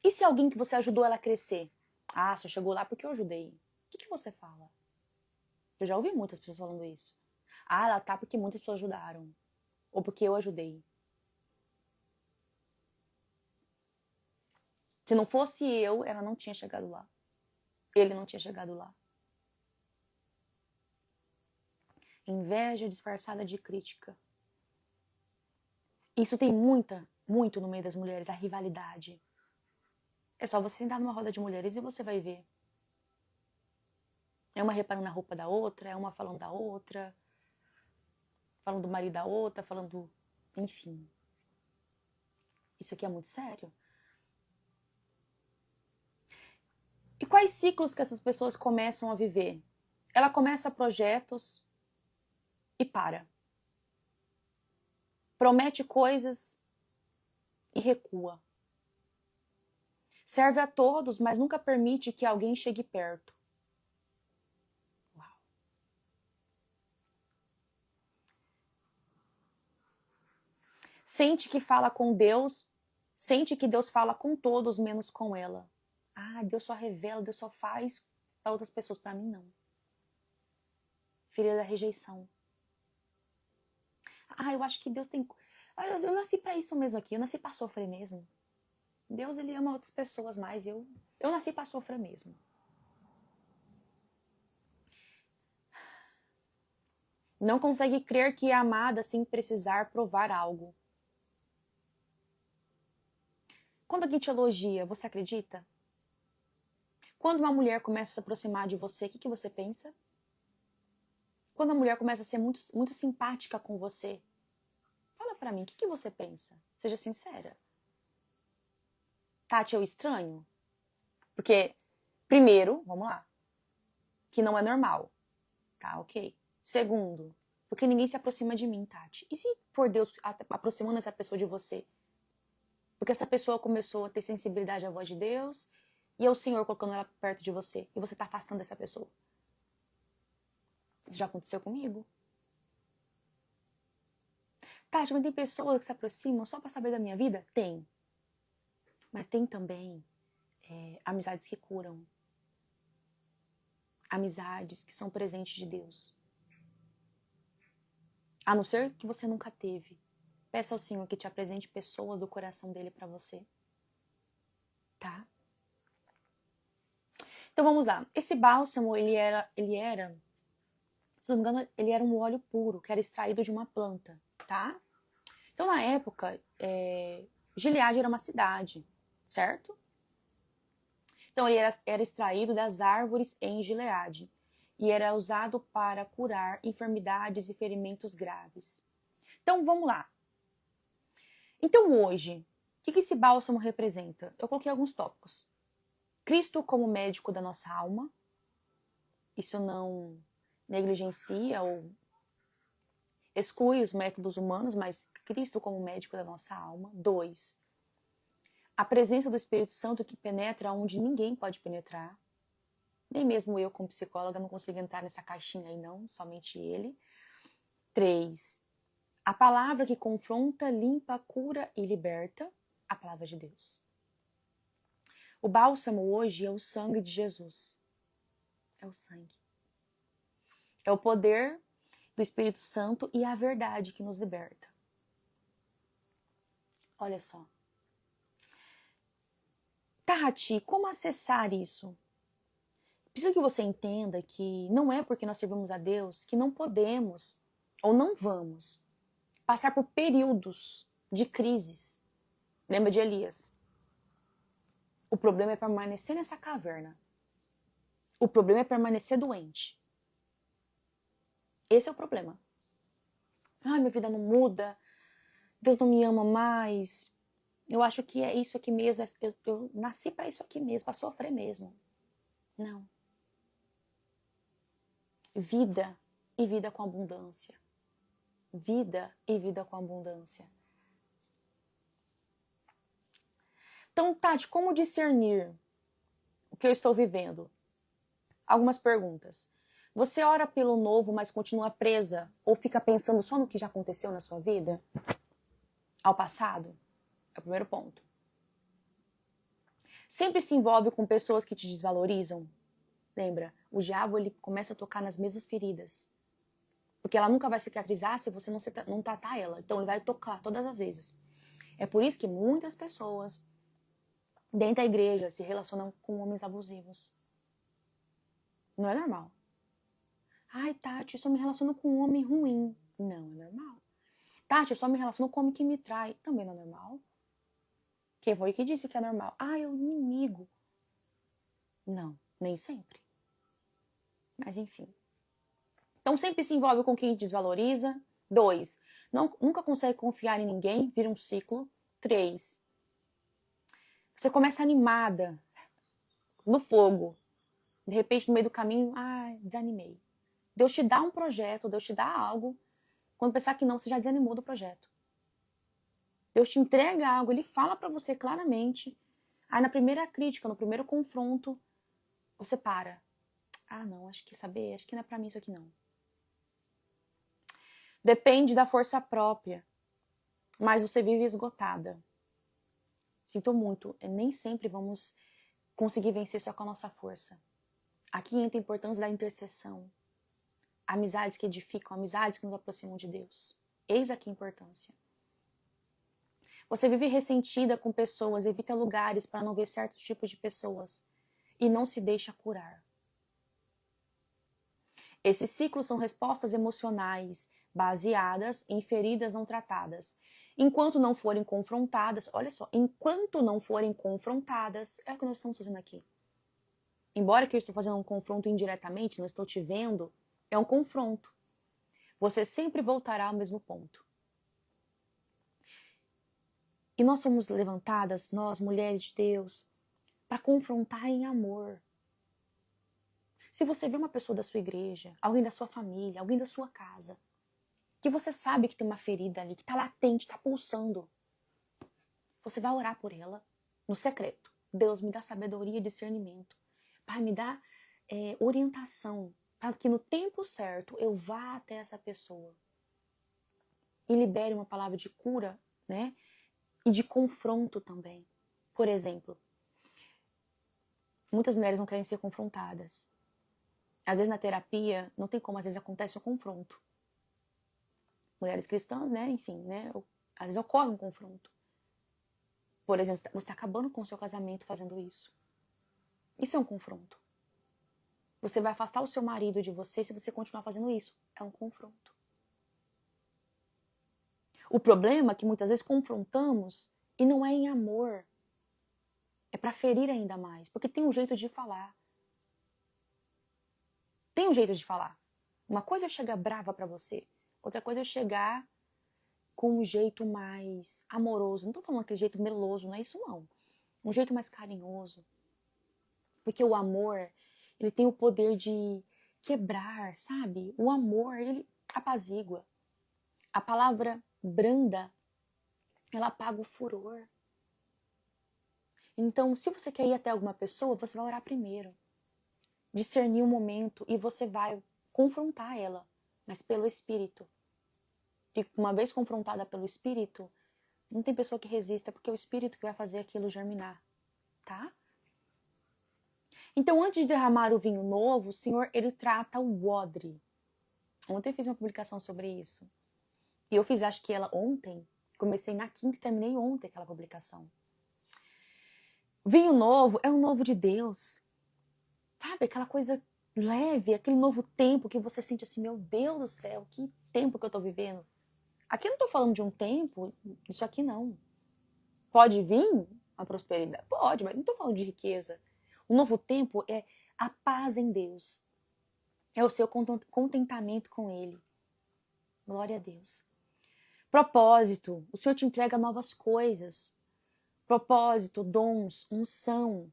A: E se alguém que você ajudou ela a crescer? Ah, só chegou lá porque eu ajudei. O que você fala? Eu já ouvi muitas pessoas falando isso. Ah, ela tá porque muitas pessoas ajudaram. Ou porque eu ajudei. Se não fosse eu, ela não tinha chegado lá. Ele não tinha chegado lá. Inveja disfarçada de crítica. Isso tem muito no meio das mulheres, a rivalidade. É só você sentar numa roda de mulheres e você vai ver. É uma reparando na roupa da outra, é uma falando da outra, falando do marido da outra, falando... Enfim. Isso aqui é muito sério. E quais ciclos que essas pessoas começam a viver? Ela começa projetos e para. Promete coisas e recua. Serve a todos, mas nunca permite que alguém chegue perto. Uau. Sente que fala com Deus, sente que Deus fala com todos, menos com ela. Ah, Deus só revela, Deus só faz para outras pessoas, para mim não. Filha da rejeição. Ah, eu acho que Deus tem... Eu nasci para isso mesmo aqui, eu nasci para sofrer mesmo. Deus, ele ama outras pessoas mais, eu nasci para sofrer mesmo. Não consegue crer que é amada sem precisar provar algo. Quando alguém te elogia, você acredita? Quando uma mulher começa a se aproximar de você, o que você pensa? Quando a mulher começa a ser muito simpática com você, fala pra mim, o que você pensa? Seja sincera. Tati, eu estranho? Porque, primeiro, vamos lá, que não é normal, tá? Ok. Segundo, porque ninguém se aproxima de mim, Tati. E se for Deus aproximando essa pessoa de você? Porque essa pessoa começou a ter sensibilidade à voz de Deus e é o Senhor colocando ela perto de você e você tá afastando essa pessoa. Isso já aconteceu comigo. Tati, mas tem pessoas que se aproximam só pra saber da minha vida? Tem. Mas tem também amizades que curam. Amizades que são presentes de Deus. A não ser que você nunca teve. Peça ao Senhor que te apresente pessoas do coração dele pra você. Tá? Então vamos lá. Esse bálsamo, ele era, se não me engano, ele era um óleo puro, que era extraído de uma planta, tá? Então na época, Gileade era uma cidade, certo? Então ele era extraído das árvores em Gileade e era usado para curar enfermidades e ferimentos graves. Então vamos lá. Então hoje, o que esse bálsamo representa? Eu coloquei alguns tópicos. Cristo como médico da nossa alma. Isso não negligencia ou exclui os métodos humanos, mas Cristo como médico da nossa alma. 2. A presença do Espírito Santo que penetra onde ninguém pode penetrar. Nem mesmo eu, como psicóloga, não consigo entrar nessa caixinha aí não, somente ele. 3. A palavra que confronta, limpa, cura e liberta, a palavra de Deus. O bálsamo hoje é o sangue de Jesus. É o sangue. É o poder do Espírito Santo e a verdade que nos liberta. Olha só. Tati, como acessar isso? Preciso que você entenda que não é porque nós servimos a Deus que não podemos ou não vamos passar por períodos de crises. Lembra de Elias? O problema é permanecer nessa caverna. O problema é permanecer doente. Esse é o problema. Ai, minha vida não muda. Deus não me ama mais. Eu acho que é isso aqui mesmo. Eu nasci para isso aqui mesmo, para sofrer mesmo. Não. Vida e vida com abundância. Vida e vida com abundância. Então, Tati, como discernir o que eu estou vivendo? Algumas perguntas. Você ora pelo novo, mas continua presa? Ou fica pensando só no que já aconteceu na sua vida? Ao passado? É o primeiro ponto. Sempre se envolve com pessoas que te desvalorizam? Lembra, o diabo ele começa a tocar nas mesmas feridas. Porque ela nunca vai cicatrizar se você não tratar ela. Então ele vai tocar todas as vezes. É por isso que muitas pessoas dentro da igreja se relacionam com homens abusivos. Não é normal. Ai, Tati, eu só me relaciono com um homem ruim. Não é normal. Tati, eu só me relaciono com um homem que me trai. Também não é normal. Quem foi que disse que é normal? Ah, é o inimigo. Não, nem sempre. Mas enfim. Então sempre se envolve com quem desvaloriza. 2, nunca consegue confiar em ninguém, vira um ciclo. 3, você começa animada, no fogo. De repente, no meio do caminho, desanimei. Deus te dá um projeto, Deus te dá algo. Quando pensar que não, você já desanimou do projeto. Deus te entrega algo, Ele fala pra você claramente. Aí na primeira crítica, no primeiro confronto, você para. Não, acho que não é pra mim isso aqui não. Depende da força própria, mas você vive esgotada. Sinto muito, nem sempre vamos conseguir vencer só com a nossa força. Aqui entra a importância da intercessão. Amizades que edificam, amizades que nos aproximam de Deus. Eis aqui a importância. Você vive ressentida com pessoas, evita lugares para não ver certos tipos de pessoas e não se deixa curar. Esses ciclos são respostas emocionais baseadas em feridas não tratadas. Enquanto não forem confrontadas, olha só, enquanto não forem confrontadas, é o que nós estamos fazendo aqui. Embora que eu estou fazendo um confronto indiretamente, não estou te vendo, é um confronto. Você sempre voltará ao mesmo ponto. E nós somos levantadas, nós, mulheres de Deus, para confrontar em amor. Se você vê uma pessoa da sua igreja, alguém da sua família, alguém da sua casa, que você sabe que tem uma ferida ali, que está latente, está pulsando, você vai orar por ela no secreto. Deus, me dá sabedoria e discernimento. Pai, me dá orientação para que no tempo certo eu vá até essa pessoa e libere uma palavra de cura, né? E de confronto também. Por exemplo, muitas mulheres não querem ser confrontadas. Às vezes na terapia, não tem como, às vezes acontece o confronto. Mulheres cristãs, né? Enfim, né? Às vezes ocorre um confronto. Por exemplo, você está acabando com o seu casamento fazendo isso. Isso é um confronto. Você vai afastar o seu marido de você se você continuar fazendo isso. É um confronto. O problema é que muitas vezes confrontamos e não é em amor. É para ferir ainda mais. Porque tem um jeito de falar. Tem um jeito de falar. Uma coisa é chegar brava para você. Outra coisa é chegar com um jeito mais amoroso. Não tô falando aquele jeito meloso, não é isso não. Um jeito mais carinhoso. Porque o amor, ele tem o poder de quebrar, sabe? O amor, ele apazigua. A palavra branda, ela apaga o furor. Então, se você quer ir até alguma pessoa, você vai orar primeiro. Discernir o momento e você vai confrontar ela, mas pelo Espírito. E uma vez confrontada pelo Espírito, não tem pessoa que resista, porque é o Espírito que vai fazer aquilo germinar, tá? Então, antes de derramar o vinho novo, o Senhor, ele trata o odre. Ontem eu fiz uma publicação sobre isso. E eu fiz, acho que ela ontem. Comecei na quinta e terminei ontem aquela publicação. Vinho novo é o novo de Deus. Sabe, aquela coisa leve, aquele novo tempo que você sente assim, meu Deus do céu, que tempo que eu tô vivendo. Aqui eu não tô falando de um tempo, isso aqui não. Pode vir a prosperidade? Pode, mas não tô falando de riqueza. O novo tempo é a paz em Deus. É o seu contentamento com Ele. Glória a Deus. Propósito. O Senhor te entrega novas coisas. Propósito, dons, unção.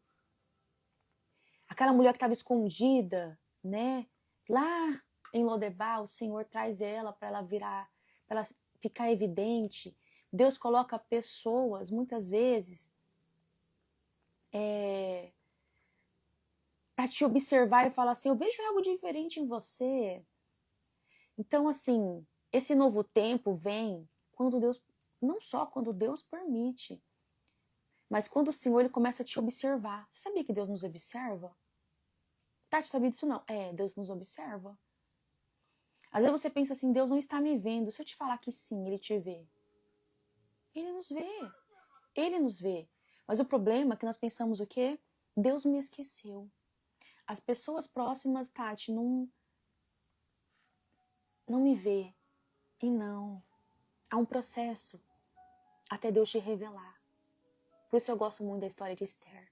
A: Aquela mulher que estava escondida, né? Lá em Lodebar, o Senhor traz ela para ela virar, para ela ficar evidente. Deus coloca pessoas, muitas vezes, para te observar e falar assim, eu vejo algo diferente em você. Então, assim, esse novo tempo vem quando Deus, não só quando Deus permite, mas quando o Senhor ele começa a te observar. Você sabia que Deus nos observa? Tati, sabia disso não? É, Deus nos observa. Às vezes você pensa assim, Deus não está me vendo. Se eu te falar que sim, Ele te vê. Ele nos vê. Ele nos vê. Mas o problema é que nós pensamos o quê? Deus me esqueceu. As pessoas próximas, Tati, não me vê. E não. Há um processo até Deus te revelar. Por isso eu gosto muito da história de Esther.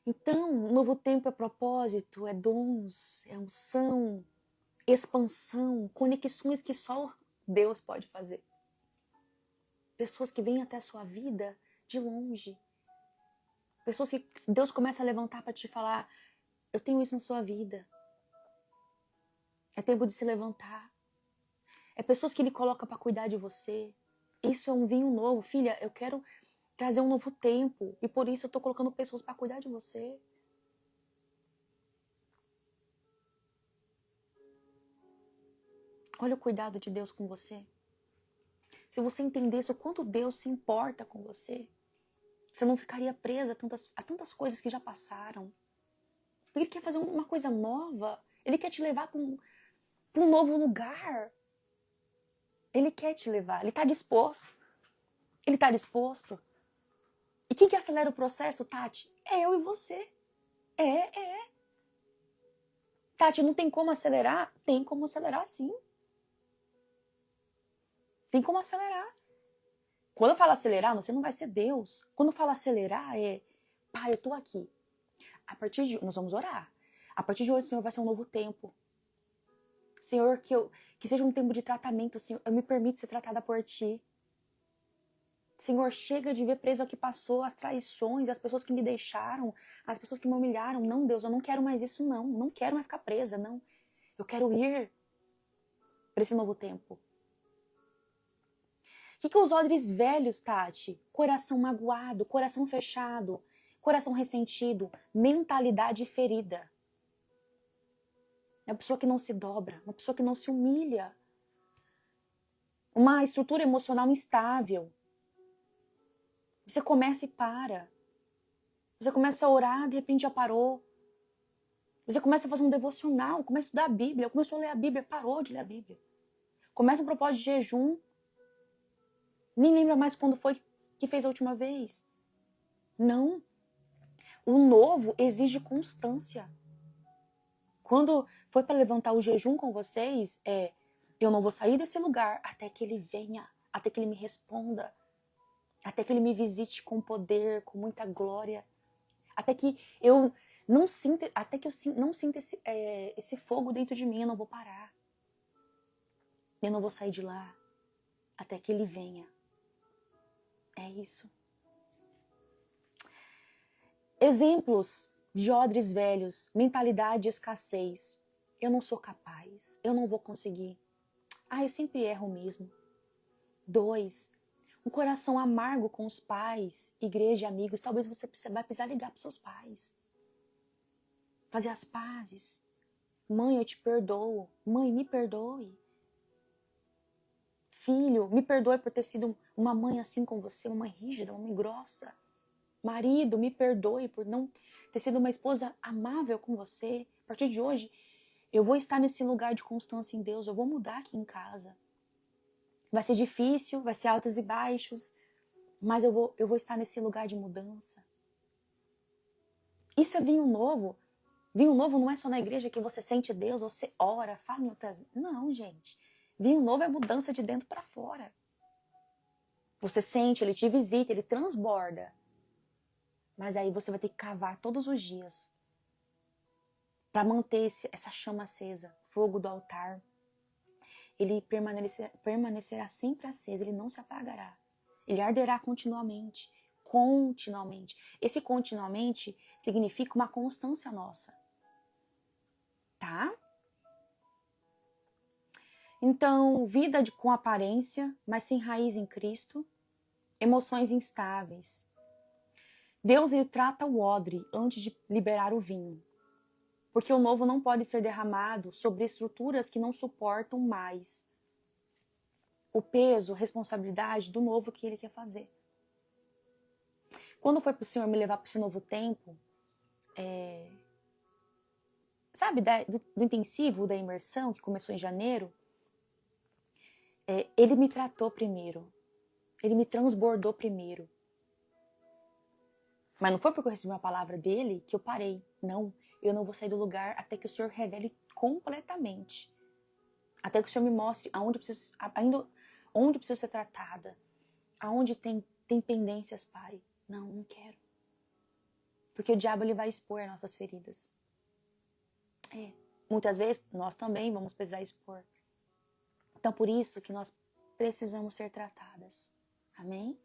A: Então, um novo tempo é propósito, é dons, é unção, expansão, conexões que só Deus pode fazer. Pessoas que vêm até a sua vida de longe. Pessoas que Deus começa a levantar para te falar, eu tenho isso na sua vida. É tempo de se levantar. É pessoas que Ele coloca para cuidar de você. Isso é um vinho novo. Filha, eu quero trazer um novo tempo. E por isso eu estou colocando pessoas para cuidar de você. Olha o cuidado de Deus com você. Se você entendesse o quanto Deus se importa com você, você não ficaria presa a tantas coisas que já passaram. Ele quer fazer uma coisa nova. Ele quer te levar para um novo lugar. Ele quer te levar. Ele está disposto. Ele está disposto. E quem que acelera o processo, Tati? É eu e você. É. Tati, não tem como acelerar? Tem como acelerar, sim. Tem como acelerar. Quando eu falo acelerar, você não vai ser Deus. Quando eu falo acelerar, Pai, eu tô aqui. A partir de nós vamos orar. A partir de hoje, Senhor, vai ser um novo tempo. Senhor, que seja um tempo de tratamento, Senhor. Eu me permito ser tratada por Ti. Senhor, chega de ver presa ao que passou, as traições, as pessoas que me deixaram, as pessoas que me humilharam. Não, Deus, eu não quero mais isso, não. Não quero mais ficar presa, não. Eu quero ir para esse novo tempo. O que os odres velhos, Tati? Coração magoado, coração fechado, coração ressentido, mentalidade ferida. É uma pessoa que não se dobra, uma pessoa que não se humilha. Uma estrutura emocional instável. Você começa e para. Você começa a orar, de repente já parou. Você começa a fazer um devocional, começa a estudar a Bíblia. Começou a ler a Bíblia, parou de ler a Bíblia. Começa um propósito de jejum. Nem lembra mais quando foi que fez a última vez. Não. O novo exige constância. Quando foi para levantar o jejum com vocês, eu não vou sair desse lugar até que ele venha, até que ele me responda, até que ele me visite com poder, com muita glória, até que eu não sinta, esse fogo dentro de mim, eu não vou parar. Eu não vou sair de lá até que ele venha. É isso. Exemplos de odres velhos, mentalidade de escassez. Eu não sou capaz, eu não vou conseguir. Eu sempre erro mesmo. 2, um coração amargo com os pais, igreja, amigos. Talvez você vai precisar ligar para seus pais. Fazer as pazes. Mãe, eu te perdoo. Mãe, me perdoe. Filho, me perdoe por ter sido uma mãe assim com você, uma mãe rígida, uma mãe grossa. Marido, me perdoe por não ter sido uma esposa amável com você. A partir de hoje, eu vou estar nesse lugar de constância em Deus. Eu vou mudar aqui em casa. Vai ser difícil, vai ser altos e baixos, mas eu vou estar nesse lugar de mudança. Isso é vinho novo. Vinho novo não é só na igreja que você sente Deus, você ora, fala em outras... Não, gente. Vinho novo é mudança de dentro para fora. Você sente, ele te visita, ele transborda. Mas aí você vai ter que cavar todos os dias para manter essa chama acesa, fogo do altar. Ele permanecerá sempre aceso, ele não se apagará. Ele arderá continuamente, continuamente. Esse continuamente significa uma constância nossa. Tá? Então, vida com aparência, mas sem raiz em Cristo. Emoções instáveis. Deus, ele trata o odre antes de liberar o vinho. Porque o novo não pode ser derramado sobre estruturas que não suportam mais o peso, a responsabilidade do novo que ele quer fazer. Quando foi para o Senhor me levar para esse novo tempo, sabe, do intensivo, da imersão, que começou em janeiro, ele me tratou primeiro. Ele me transbordou primeiro. Mas não foi porque eu recebi uma palavra dele que eu parei. Não, eu não vou sair do lugar até que o Senhor revele completamente. Até que o Senhor me mostre onde eu preciso ser tratada. Aonde tem pendências, Pai. Não quero. Porque o diabo ele vai expor as nossas feridas. Muitas vezes nós também vamos precisar expor. Então por isso que nós precisamos ser tratadas. Amém?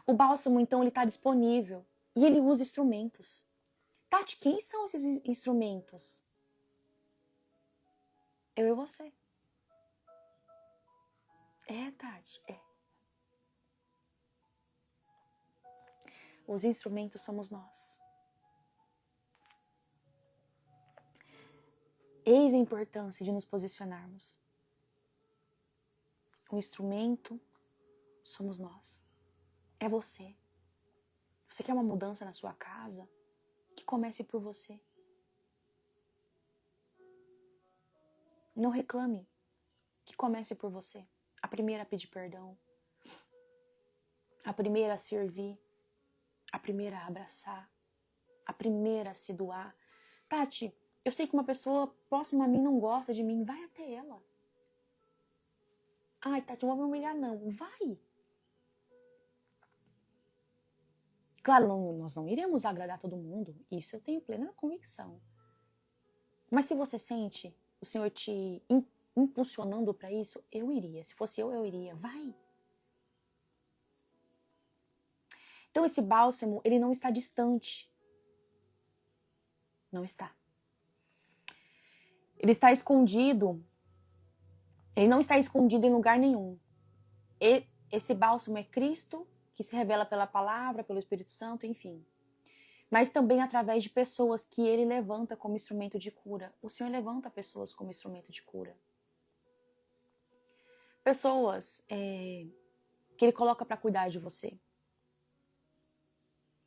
A: O bálsamo, então, ele está disponível. E ele usa instrumentos. Tati, quem são esses instrumentos? Eu e você. Tati, Os instrumentos somos nós. Eis a importância de nos posicionarmos. O instrumento somos nós. É você. Você quer uma mudança na sua casa? Que comece por você. Não reclame. Que comece por você. A primeira a pedir perdão. A primeira a servir. A primeira a abraçar. A primeira a se doar. Tati, eu sei que uma pessoa próxima a mim não gosta de mim. Vai até ela. Ai, Tati, não vou me humilhar não. Vai. Claro, nós não iremos agradar todo mundo. Isso eu tenho plena convicção. Mas se você sente o Senhor te impulsionando para isso, eu iria. Se fosse eu iria. Vai. Então esse bálsamo, ele não está distante. Não está. Ele está escondido. Ele não está escondido em lugar nenhum. Esse bálsamo é Cristo, que se revela pela palavra, pelo Espírito Santo, enfim. Mas também através de pessoas que ele levanta como instrumento de cura. O Senhor levanta pessoas como instrumento de cura. Pessoas que ele coloca para cuidar de você.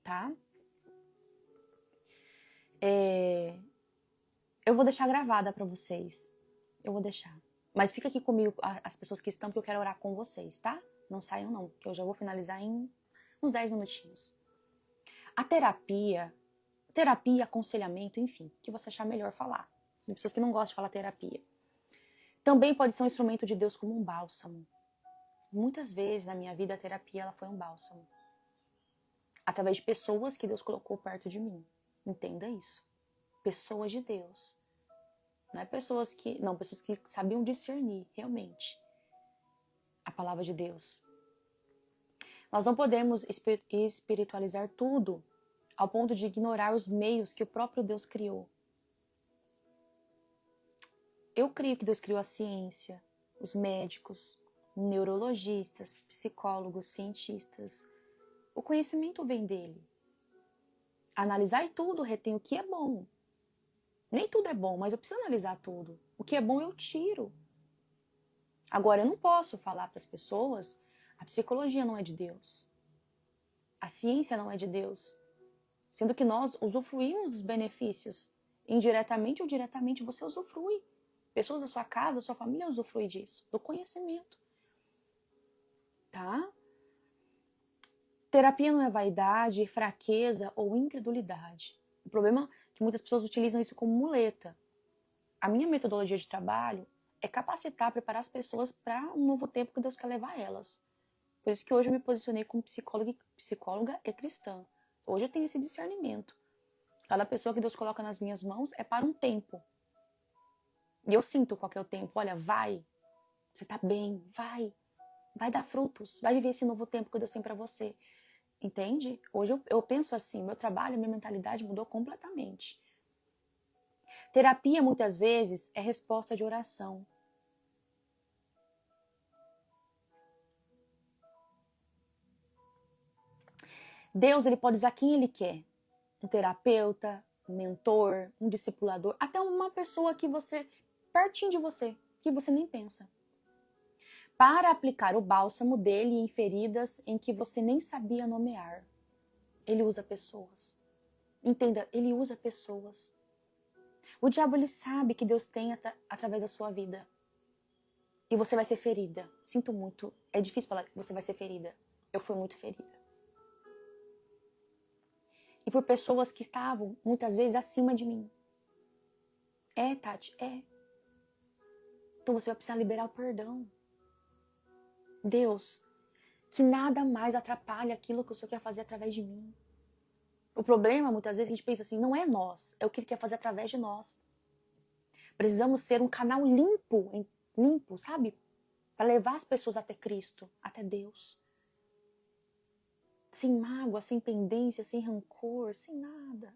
A: Tá? Eu vou deixar gravada para vocês. Eu vou deixar. Mas fica aqui comigo, as pessoas que estão, porque eu quero orar com vocês, tá? Não saiam não, porque eu já vou finalizar em uns 10 minutinhos. A terapia, aconselhamento, enfim, o que você achar melhor falar. Tem pessoas que não gostam de falar terapia. Também pode ser um instrumento de Deus como um bálsamo. Muitas vezes na minha vida a terapia ela foi um bálsamo. Através de pessoas que Deus colocou perto de mim. Entenda isso. Pessoas de Deus. Não é pessoas que sabiam discernir realmente a palavra de Deus. Nós não podemos espiritualizar tudo ao ponto de ignorar os meios que o próprio Deus criou. Eu creio que Deus criou a ciência, os médicos, neurologistas, psicólogos, cientistas. O conhecimento vem dele. Analisar tudo retém o que é bom. Nem tudo é bom, mas eu preciso analisar tudo. O que é bom eu tiro. Agora, eu não posso falar para as pessoas, a psicologia não é de Deus. A ciência não é de Deus. Sendo que nós usufruímos dos benefícios. Indiretamente ou diretamente, você usufrui. Pessoas da sua casa, da sua família usufruem disso. Do conhecimento. Tá? Terapia não é vaidade, fraqueza ou incredulidade. O problema é que muitas pessoas utilizam isso como muleta. A minha metodologia de trabalho é capacitar, preparar as pessoas para um novo tempo que Deus quer levar elas. Por isso que hoje eu me posicionei como psicóloga e cristã. Hoje eu tenho esse discernimento. Cada pessoa que Deus coloca nas minhas mãos é para um tempo. E eu sinto qual que é o tempo. Olha, vai. Você tá bem. Vai. Vai dar frutos. Vai viver esse novo tempo que Deus tem para você. Entende? Hoje eu penso assim. Meu trabalho, minha mentalidade mudou completamente. Terapia, muitas vezes, é resposta de oração. Deus, ele pode usar quem ele quer. Um terapeuta, um mentor, um discipulador, até uma pessoa que você, pertinho de você, que você nem pensa. Para aplicar o bálsamo dele em feridas em que você nem sabia nomear. Ele usa pessoas. Entenda, ele usa pessoas. O diabo, ele sabe que Deus tem através da sua vida. E você vai ser ferida. Sinto muito. É difícil falar que você vai ser ferida. Eu fui muito ferida. E por pessoas que estavam, muitas vezes, acima de mim. É, Tati, é. Então você vai precisar liberar o perdão. Deus, que nada mais atrapalhe aquilo que o Senhor quer fazer através de mim. O problema, muitas vezes, a gente pensa assim, não é nós, é o que Ele quer fazer através de nós. Precisamos ser um canal limpo, sabe? Para levar as pessoas até Cristo, até Deus. Sem mágoa, sem pendência, sem rancor, sem nada.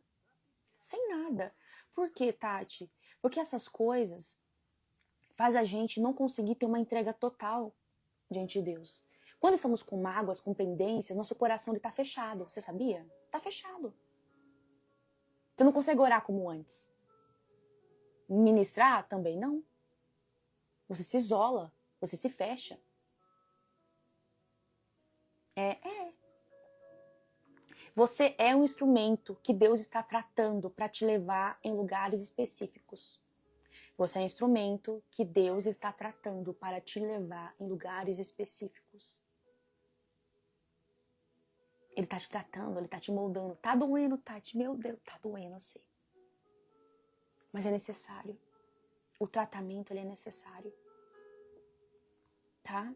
A: Sem nada. Por quê, Tati? Porque essas coisas faz a gente não conseguir ter uma entrega total diante de Deus. Quando estamos com mágoas, com pendências, nosso coração está fechado. Você sabia? Está fechado. Você não consegue orar como antes. Ministrar também não. Você se isola, você se fecha. Você é um instrumento que Deus está tratando para te levar em lugares específicos. Você é um instrumento que Deus está tratando para te levar em lugares específicos. Ele está te tratando, ele está te moldando. Tá doendo, Tati? Meu Deus, tá doendo, eu sei. Mas é necessário. O tratamento, ele é necessário. Tá?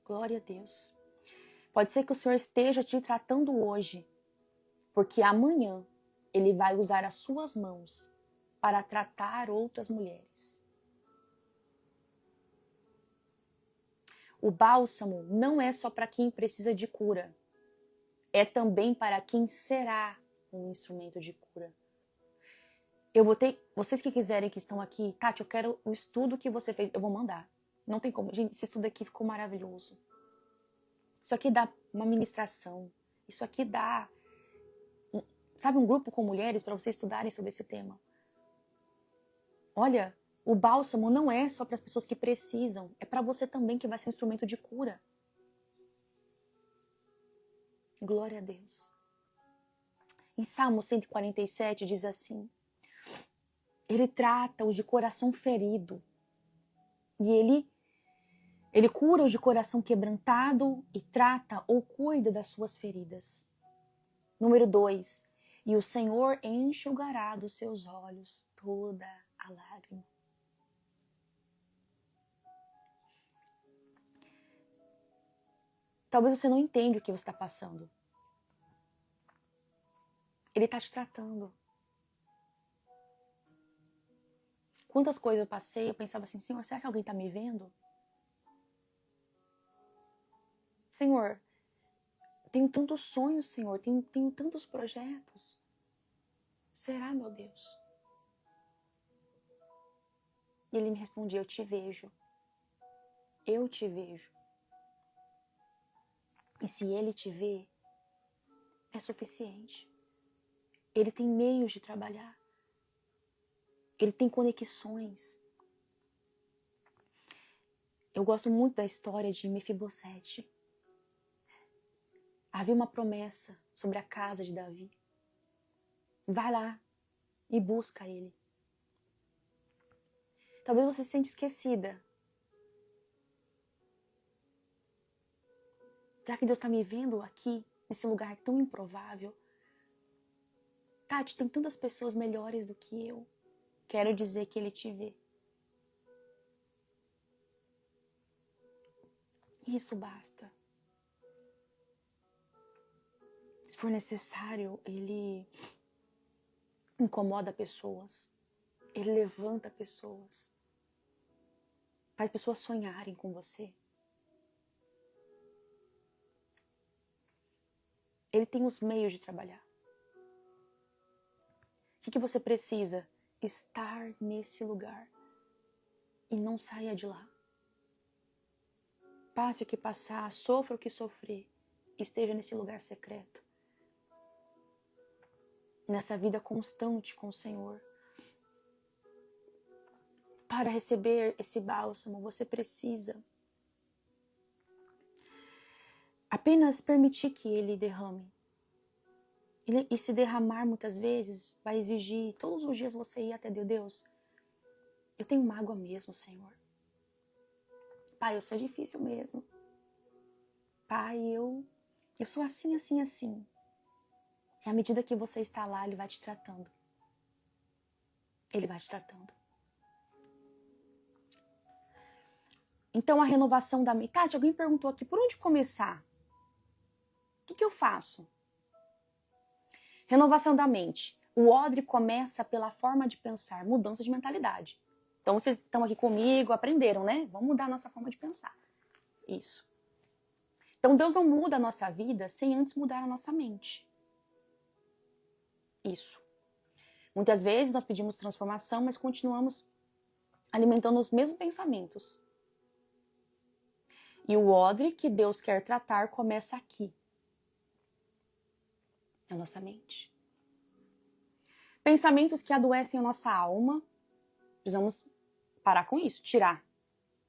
A: Glória a Deus. Pode ser que o Senhor esteja te tratando hoje, porque amanhã Ele vai usar as suas mãos para tratar outras mulheres. O bálsamo não é só para quem precisa de cura, é também para quem será um instrumento de cura. Vocês que quiserem, que estão aqui, Tati, eu quero o estudo que você fez, eu vou mandar. Não tem como. Gente, esse estudo aqui ficou maravilhoso. Isso aqui dá uma ministração. Isso aqui dá, sabe, um grupo com mulheres para vocês estudarem sobre esse tema. Olha, o bálsamo não é só para as pessoas que precisam, é para você também que vai ser um instrumento de cura. Glória a Deus. Em Salmo 147 diz assim: Ele trata os de coração ferido e ele cura os de coração quebrantado e trata ou cuida das suas feridas. Número 2. E o Senhor enxugará dos seus olhos toda a lágrima. Talvez você não entenda o que você está passando. Ele está te tratando. Quantas coisas eu passei, eu pensava assim, Senhor, será que alguém está me vendo? Senhor, tenho tantos sonhos, Senhor, tenho tantos projetos. Será, meu Deus? E ele me respondia, eu te vejo. Eu te vejo. E se ele te vê, é suficiente. Ele tem meios de trabalhar. Ele tem conexões. Eu gosto muito da história de Mefibosete. Havia uma promessa sobre a casa de Davi. Vai lá e busca ele. Talvez você se sente esquecida. Será que Deus está me vendo aqui, nesse lugar tão improvável? Tati, tem tantas pessoas melhores do que eu. Quero dizer que Ele te vê. Isso basta. Se for necessário, Ele incomoda pessoas. Ele levanta pessoas. Faz pessoas sonharem com você. Ele tem os meios de trabalhar. O que você precisa? Estar nesse lugar. E não saia de lá. Passe o que passar, sofra o que sofrer. Esteja nesse lugar secreto. Nessa vida constante com o Senhor. Para receber esse bálsamo, você precisa apenas permitir que Ele derrame. E se derramar muitas vezes, vai exigir todos os dias você ir até Deus. Eu tenho mágoa mesmo, Senhor. Pai, eu sou difícil mesmo. Pai, eu sou assim, assim, assim. E à medida que você está lá, Ele vai te tratando. Ele vai te tratando. Então, a renovação da mente. Tati, alguém perguntou aqui, por onde começar? O que eu faço? Renovação da mente. O odre começa pela forma de pensar, mudança de mentalidade. Então, vocês estão aqui comigo, aprenderam, né? Vamos mudar a nossa forma de pensar. Isso. Então, Deus não muda a nossa vida sem antes mudar a nossa mente. Isso. Muitas vezes nós pedimos transformação, mas continuamos alimentando os mesmos pensamentos. E o odre que Deus quer tratar começa aqui. Na nossa mente. Pensamentos que adoecem a nossa alma, precisamos parar com isso, tirar,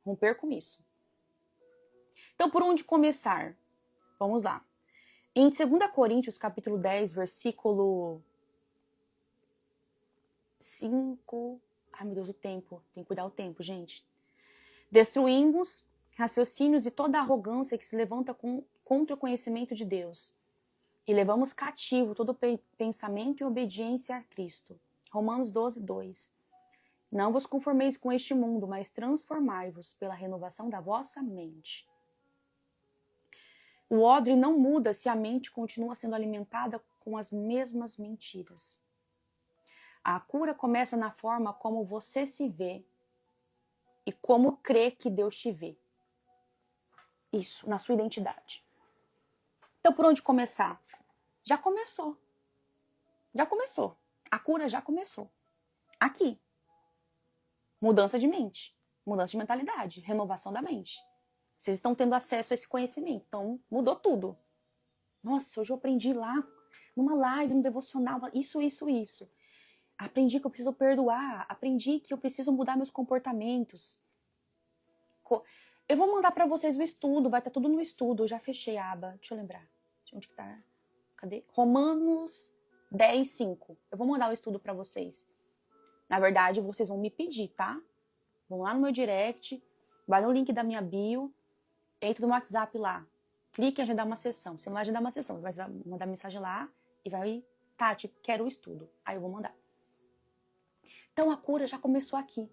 A: romper com isso. Então, por onde começar? Vamos lá. Em 2 Coríntios, capítulo 10, versículo 5... Ai, meu Deus, o tempo. Tem que cuidar o tempo, gente. Destruímos raciocínios e toda arrogância que se levanta contra o conhecimento de Deus. E levamos cativo todo pensamento e obediência a Cristo. Romanos 12, 2. Não vos conformeis com este mundo, mas transformai-vos pela renovação da vossa mente. O odre não muda se a mente continua sendo alimentada com as mesmas mentiras. A cura começa na forma como você se vê e como crê que Deus te vê. Isso, na sua identidade. Então, por onde começar? Já começou. Já começou. A cura já começou. Aqui. Mudança de mente. Mudança de mentalidade. Renovação da mente. Vocês estão tendo acesso a esse conhecimento. Então, mudou tudo. Nossa, hoje eu aprendi lá, numa live, num devocional, isso. Aprendi que eu preciso perdoar. Aprendi que eu preciso mudar meus comportamentos. Eu vou mandar para vocês o estudo. Vai estar tudo no estudo. Eu já fechei a aba. Deixa eu lembrar. Onde que tá? Cadê? Romanos 10, 5. Eu vou mandar o estudo para vocês. Na verdade, vocês vão me pedir, tá? Vão lá no meu direct, vai no link da minha bio, entra no WhatsApp lá. Clique em agendar uma sessão. Você não vai agendar uma sessão, você vai mandar mensagem lá e vai, Tati, quero o estudo. Aí eu vou mandar. Então a cura já começou aqui.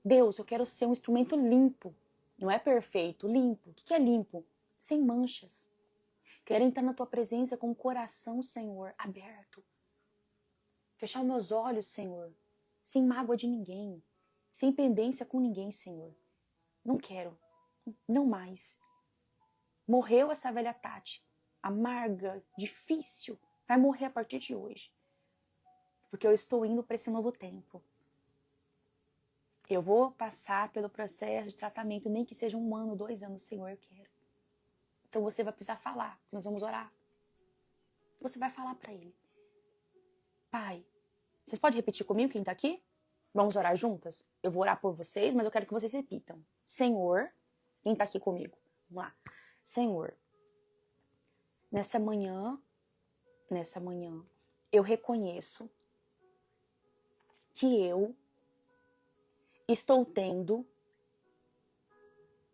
A: Deus, eu quero ser um instrumento limpo. Não é perfeito, limpo. O que é limpo? Sem manchas. Quero entrar na tua presença com o coração, Senhor, aberto. Fechar os meus olhos, Senhor, sem mágoa de ninguém, sem pendência com ninguém, Senhor. Não quero, não mais. Morreu essa velha Tati, amarga, difícil, vai morrer a partir de hoje. Porque eu estou indo para esse novo tempo. Eu vou passar pelo processo de tratamento, nem que seja 1 ano, 2 anos, Senhor, eu quero. Então você vai precisar falar, nós vamos orar. Você vai falar para ele. Pai, vocês podem repetir comigo quem está aqui? Vamos orar juntas? Eu vou orar por vocês, mas eu quero que vocês repitam. Senhor, quem está aqui comigo? Vamos lá. Senhor, Nessa manhã, eu reconheço que eu estou tendo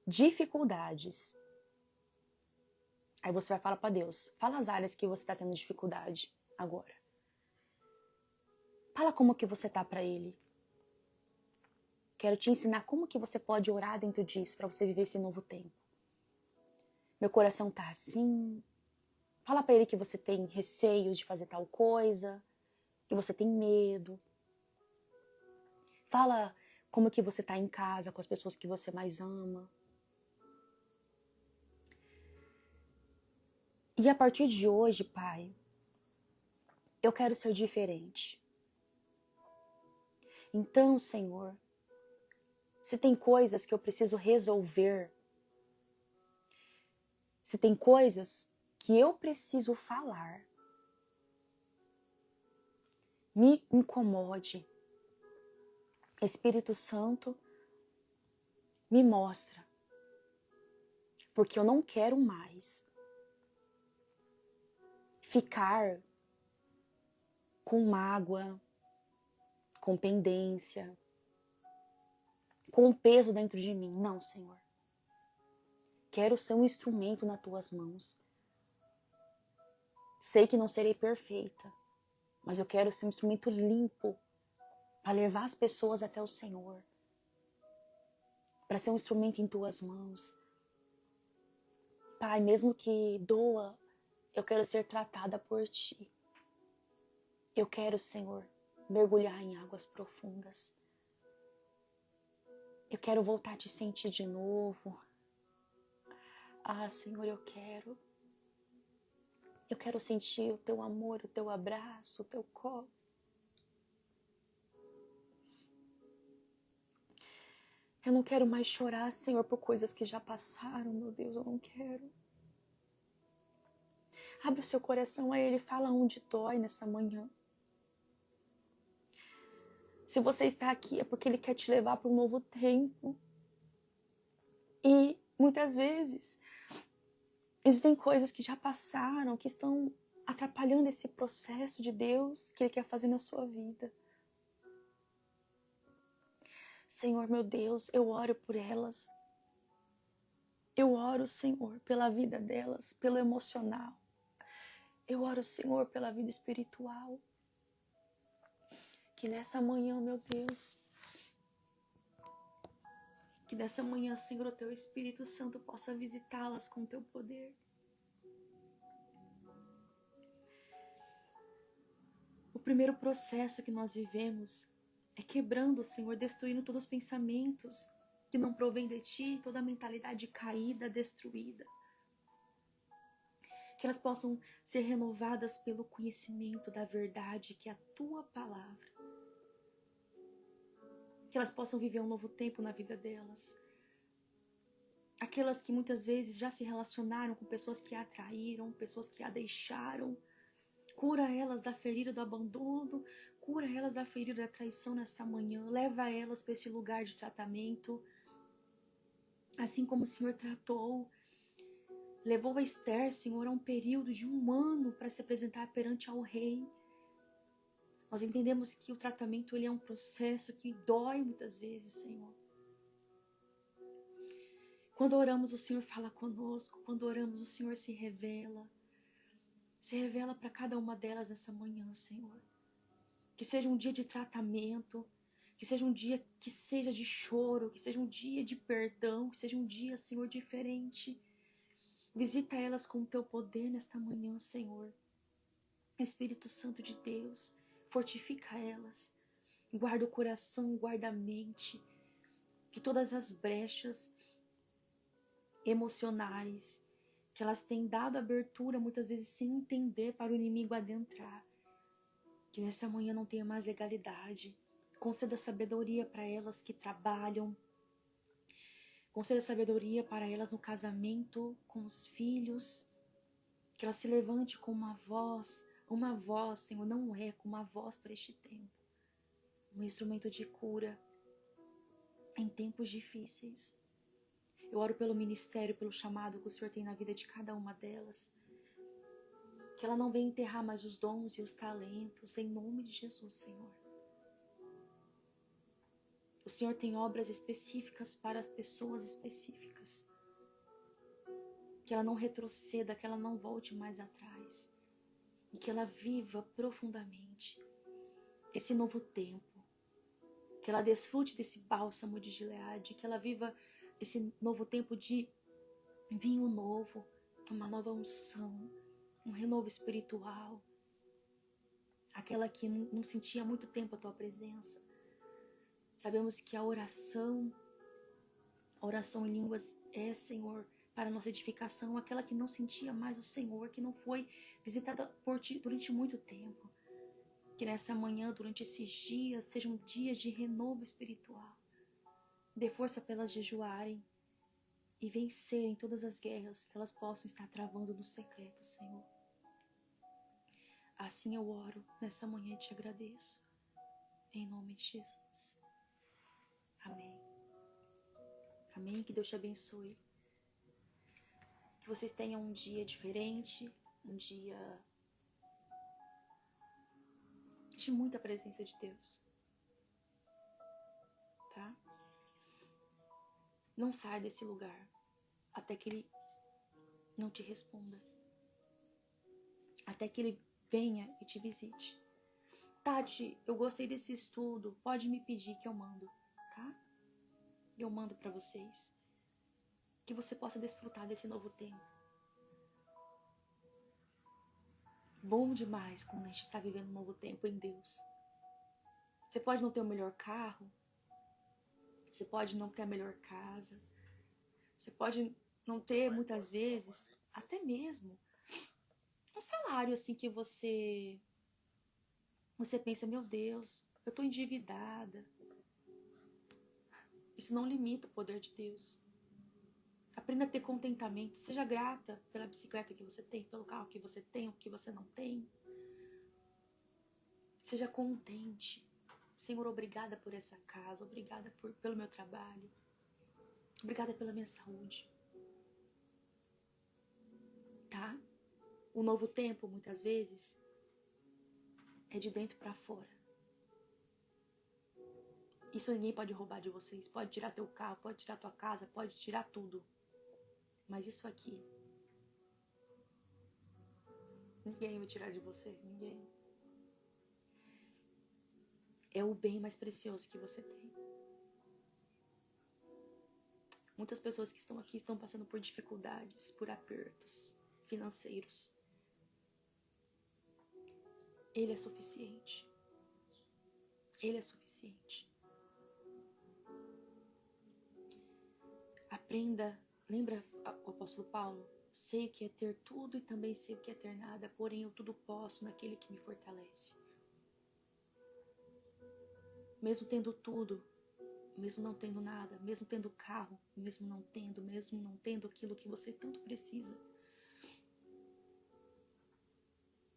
A: dificuldades. Aí você vai falar para Deus, fala as áreas que você está tendo dificuldade agora. Fala como que você tá para Ele. Quero te ensinar como que você pode orar dentro disso para você viver esse novo tempo. Meu coração tá assim. Fala para Ele que você tem receio de fazer tal coisa, que você tem medo. Fala como que você tá em casa com as pessoas que você mais ama. E a partir de hoje, Pai, eu quero ser diferente. Então, Senhor, se tem coisas que eu preciso resolver, se tem coisas que eu preciso falar, me incomode. Espírito Santo, me mostra. Porque eu não quero mais ficar com mágoa, com pendência, com um peso dentro de mim. Não, Senhor. Quero ser um instrumento nas tuas mãos. Sei que não serei perfeita, mas eu quero ser um instrumento limpo para levar as pessoas até o Senhor. Para ser um instrumento em tuas mãos. Pai, mesmo que doa, eu quero ser tratada por ti. Eu quero, Senhor, mergulhar em águas profundas. Eu quero voltar a te sentir de novo. Ah, Senhor, eu quero. Eu quero sentir o teu amor, o teu abraço, o teu colo. Eu não quero mais chorar, Senhor, por coisas que já passaram, meu Deus, eu não quero. Abre o seu coração a Ele, fala onde dói nessa manhã. Se você está aqui é porque Ele quer te levar para um novo tempo. E muitas vezes existem coisas que já passaram, que estão atrapalhando esse processo de Deus que Ele quer fazer na sua vida. Senhor, meu Deus, eu oro por elas. Eu oro, Senhor, pela vida delas, pelo emocional. Eu oro, Senhor, pela vida espiritual. Que nessa manhã, meu Deus, que nessa manhã, Senhor, o teu Espírito Santo possa visitá-las com o teu poder. O primeiro processo que nós vivemos é quebrando, Senhor, destruindo todos os pensamentos que não provêm de ti, toda a mentalidade caída, destruída. Que elas possam ser renovadas pelo conhecimento da verdade, que é a tua palavra. Que elas possam viver um novo tempo na vida delas. Aquelas que muitas vezes já se relacionaram com pessoas que a atraíram, pessoas que a deixaram. Cura elas da ferida do abandono, cura elas da ferida da traição nessa manhã, leva elas para esse lugar de tratamento, assim como o Senhor tratou, levou a Esther, Senhor, a um período de 1 ano para se apresentar perante ao rei. Nós entendemos que o tratamento ele é um processo que dói muitas vezes, Senhor. Quando oramos, o Senhor fala conosco, quando oramos, o Senhor se revela. Se revela para cada uma delas nessa manhã, Senhor. Que seja um dia de tratamento, que seja um dia que seja de choro, que seja um dia de perdão, que seja um dia, Senhor, diferente. Visita elas com o teu poder nesta manhã, Senhor. Espírito Santo de Deus, fortifica elas. Guarda o coração, guarda a mente. Que todas as brechas emocionais que elas têm dado abertura, muitas vezes sem entender, para o inimigo adentrar. Que nessa manhã não tenha mais legalidade. Conceda sabedoria para elas que trabalham. Conceda sabedoria para elas no casamento, com os filhos. Que ela se levante com uma voz, Senhor, não um eco, uma voz para este tempo. Um instrumento de cura em tempos difíceis. Eu oro pelo ministério, pelo chamado que o Senhor tem na vida de cada uma delas. Que ela não venha enterrar mais os dons e os talentos, em nome de Jesus, Senhor. O Senhor tem obras específicas para as pessoas específicas. Que ela não retroceda, que ela não volte mais atrás. E que ela viva profundamente esse novo tempo. Que ela desfrute desse bálsamo de Gileade. Que ela viva esse novo tempo de vinho novo, uma nova unção, um renovo espiritual. Aquela que não sentia há muito tempo a tua presença. Sabemos que a oração em línguas é, Senhor, para a nossa edificação. Aquela que não sentia mais o Senhor, que não foi visitada por ti durante muito tempo. Que nessa manhã, durante esses dias, sejam dias de renovo espiritual. Dê força para elas jejuarem e vencerem todas as guerras que elas possam estar travando no secreto, Senhor. Assim eu oro nessa manhã e te agradeço. Em nome de Jesus. Amém. Amém. Que Deus te abençoe. Que vocês tenham um dia diferente, um dia de muita presença de Deus. Tá? Não saia desse lugar até que Ele não te responda. Até que Ele venha e te visite. Tati, eu gostei desse estudo, pode me pedir que eu mando, tá? Eu mando pra vocês. Que você possa desfrutar desse novo tempo. Bom demais quando a gente está vivendo um novo tempo em Deus. Você pode não ter o melhor carro. Você pode não ter a melhor casa. Você pode não ter, muitas vezes, até mesmo um salário assim que você pensa, meu Deus, eu estou endividada. Isso não limita o poder de Deus. Aprenda a ter contentamento. Seja grata pela bicicleta que você tem, pelo carro que você tem, o que você não tem. Seja contente. Senhor, obrigada por essa casa. Obrigada pelo meu trabalho. Obrigada pela minha saúde. Tá? O novo tempo, muitas vezes, é de dentro para fora. Isso ninguém pode roubar de vocês. Pode tirar teu carro, pode tirar tua casa, pode tirar tudo. Mas isso aqui, ninguém vai tirar de você, ninguém. É o bem mais precioso que você tem. Muitas pessoas que estão aqui estão passando por dificuldades, por apertos financeiros. Ele é suficiente. Ele é suficiente. Aprenda, lembra o apóstolo Paulo? Sei o que é ter tudo e também sei o que é ter nada, porém eu tudo posso naquele que me fortalece. Mesmo tendo tudo, mesmo não tendo nada, mesmo tendo carro, mesmo não tendo aquilo que você tanto precisa.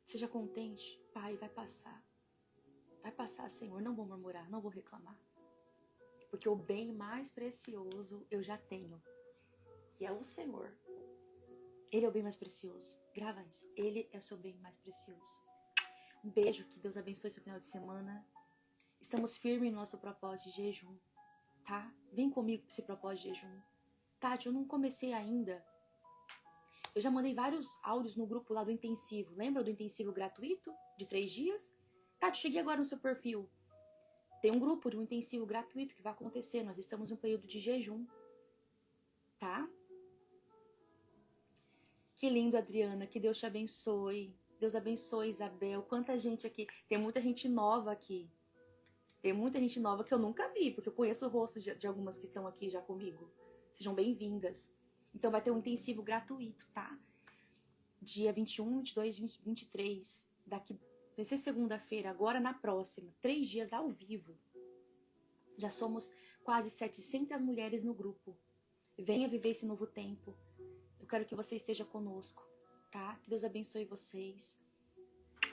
A: Seja contente, Pai, vai passar. Vai passar, Senhor, não vou murmurar, não vou reclamar. Porque o bem mais precioso eu já tenho, que é o Senhor. Ele é o bem mais precioso. Grava isso. Ele é o seu bem mais precioso. Um beijo, que Deus abençoe seu final de semana. Estamos firmes no nosso propósito de jejum, tá? Vem comigo para esse propósito de jejum. Tati, eu não comecei ainda. Eu já mandei vários áudios no grupo lá do intensivo. Lembra do intensivo gratuito de 3 dias? Tati, cheguei agora no seu perfil. Tem um grupo de um intensivo gratuito que vai acontecer. Nós estamos em um período de jejum, tá? Que lindo, Adriana. Que Deus te abençoe. Deus abençoe, Isabel. Quanta gente aqui. Tem muita gente nova aqui. Tem muita gente nova que eu nunca vi, porque eu conheço o rosto de algumas que estão aqui já comigo. Sejam bem-vindas. Então vai ter um intensivo gratuito, tá? Dia 21, 22, 23. Vai ser segunda-feira, agora na próxima. 3 dias ao vivo. Já somos quase 700 mulheres no grupo. Venha viver esse novo tempo. Eu quero que você esteja conosco, tá? Que Deus abençoe vocês.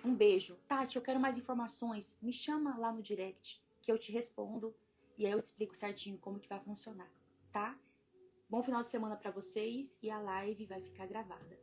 A: Um beijo. Tati, eu quero mais informações. Me chama lá no direct, que eu te respondo. E aí eu te explico certinho como que vai funcionar, tá? Bom final de semana pra vocês e a live vai ficar gravada.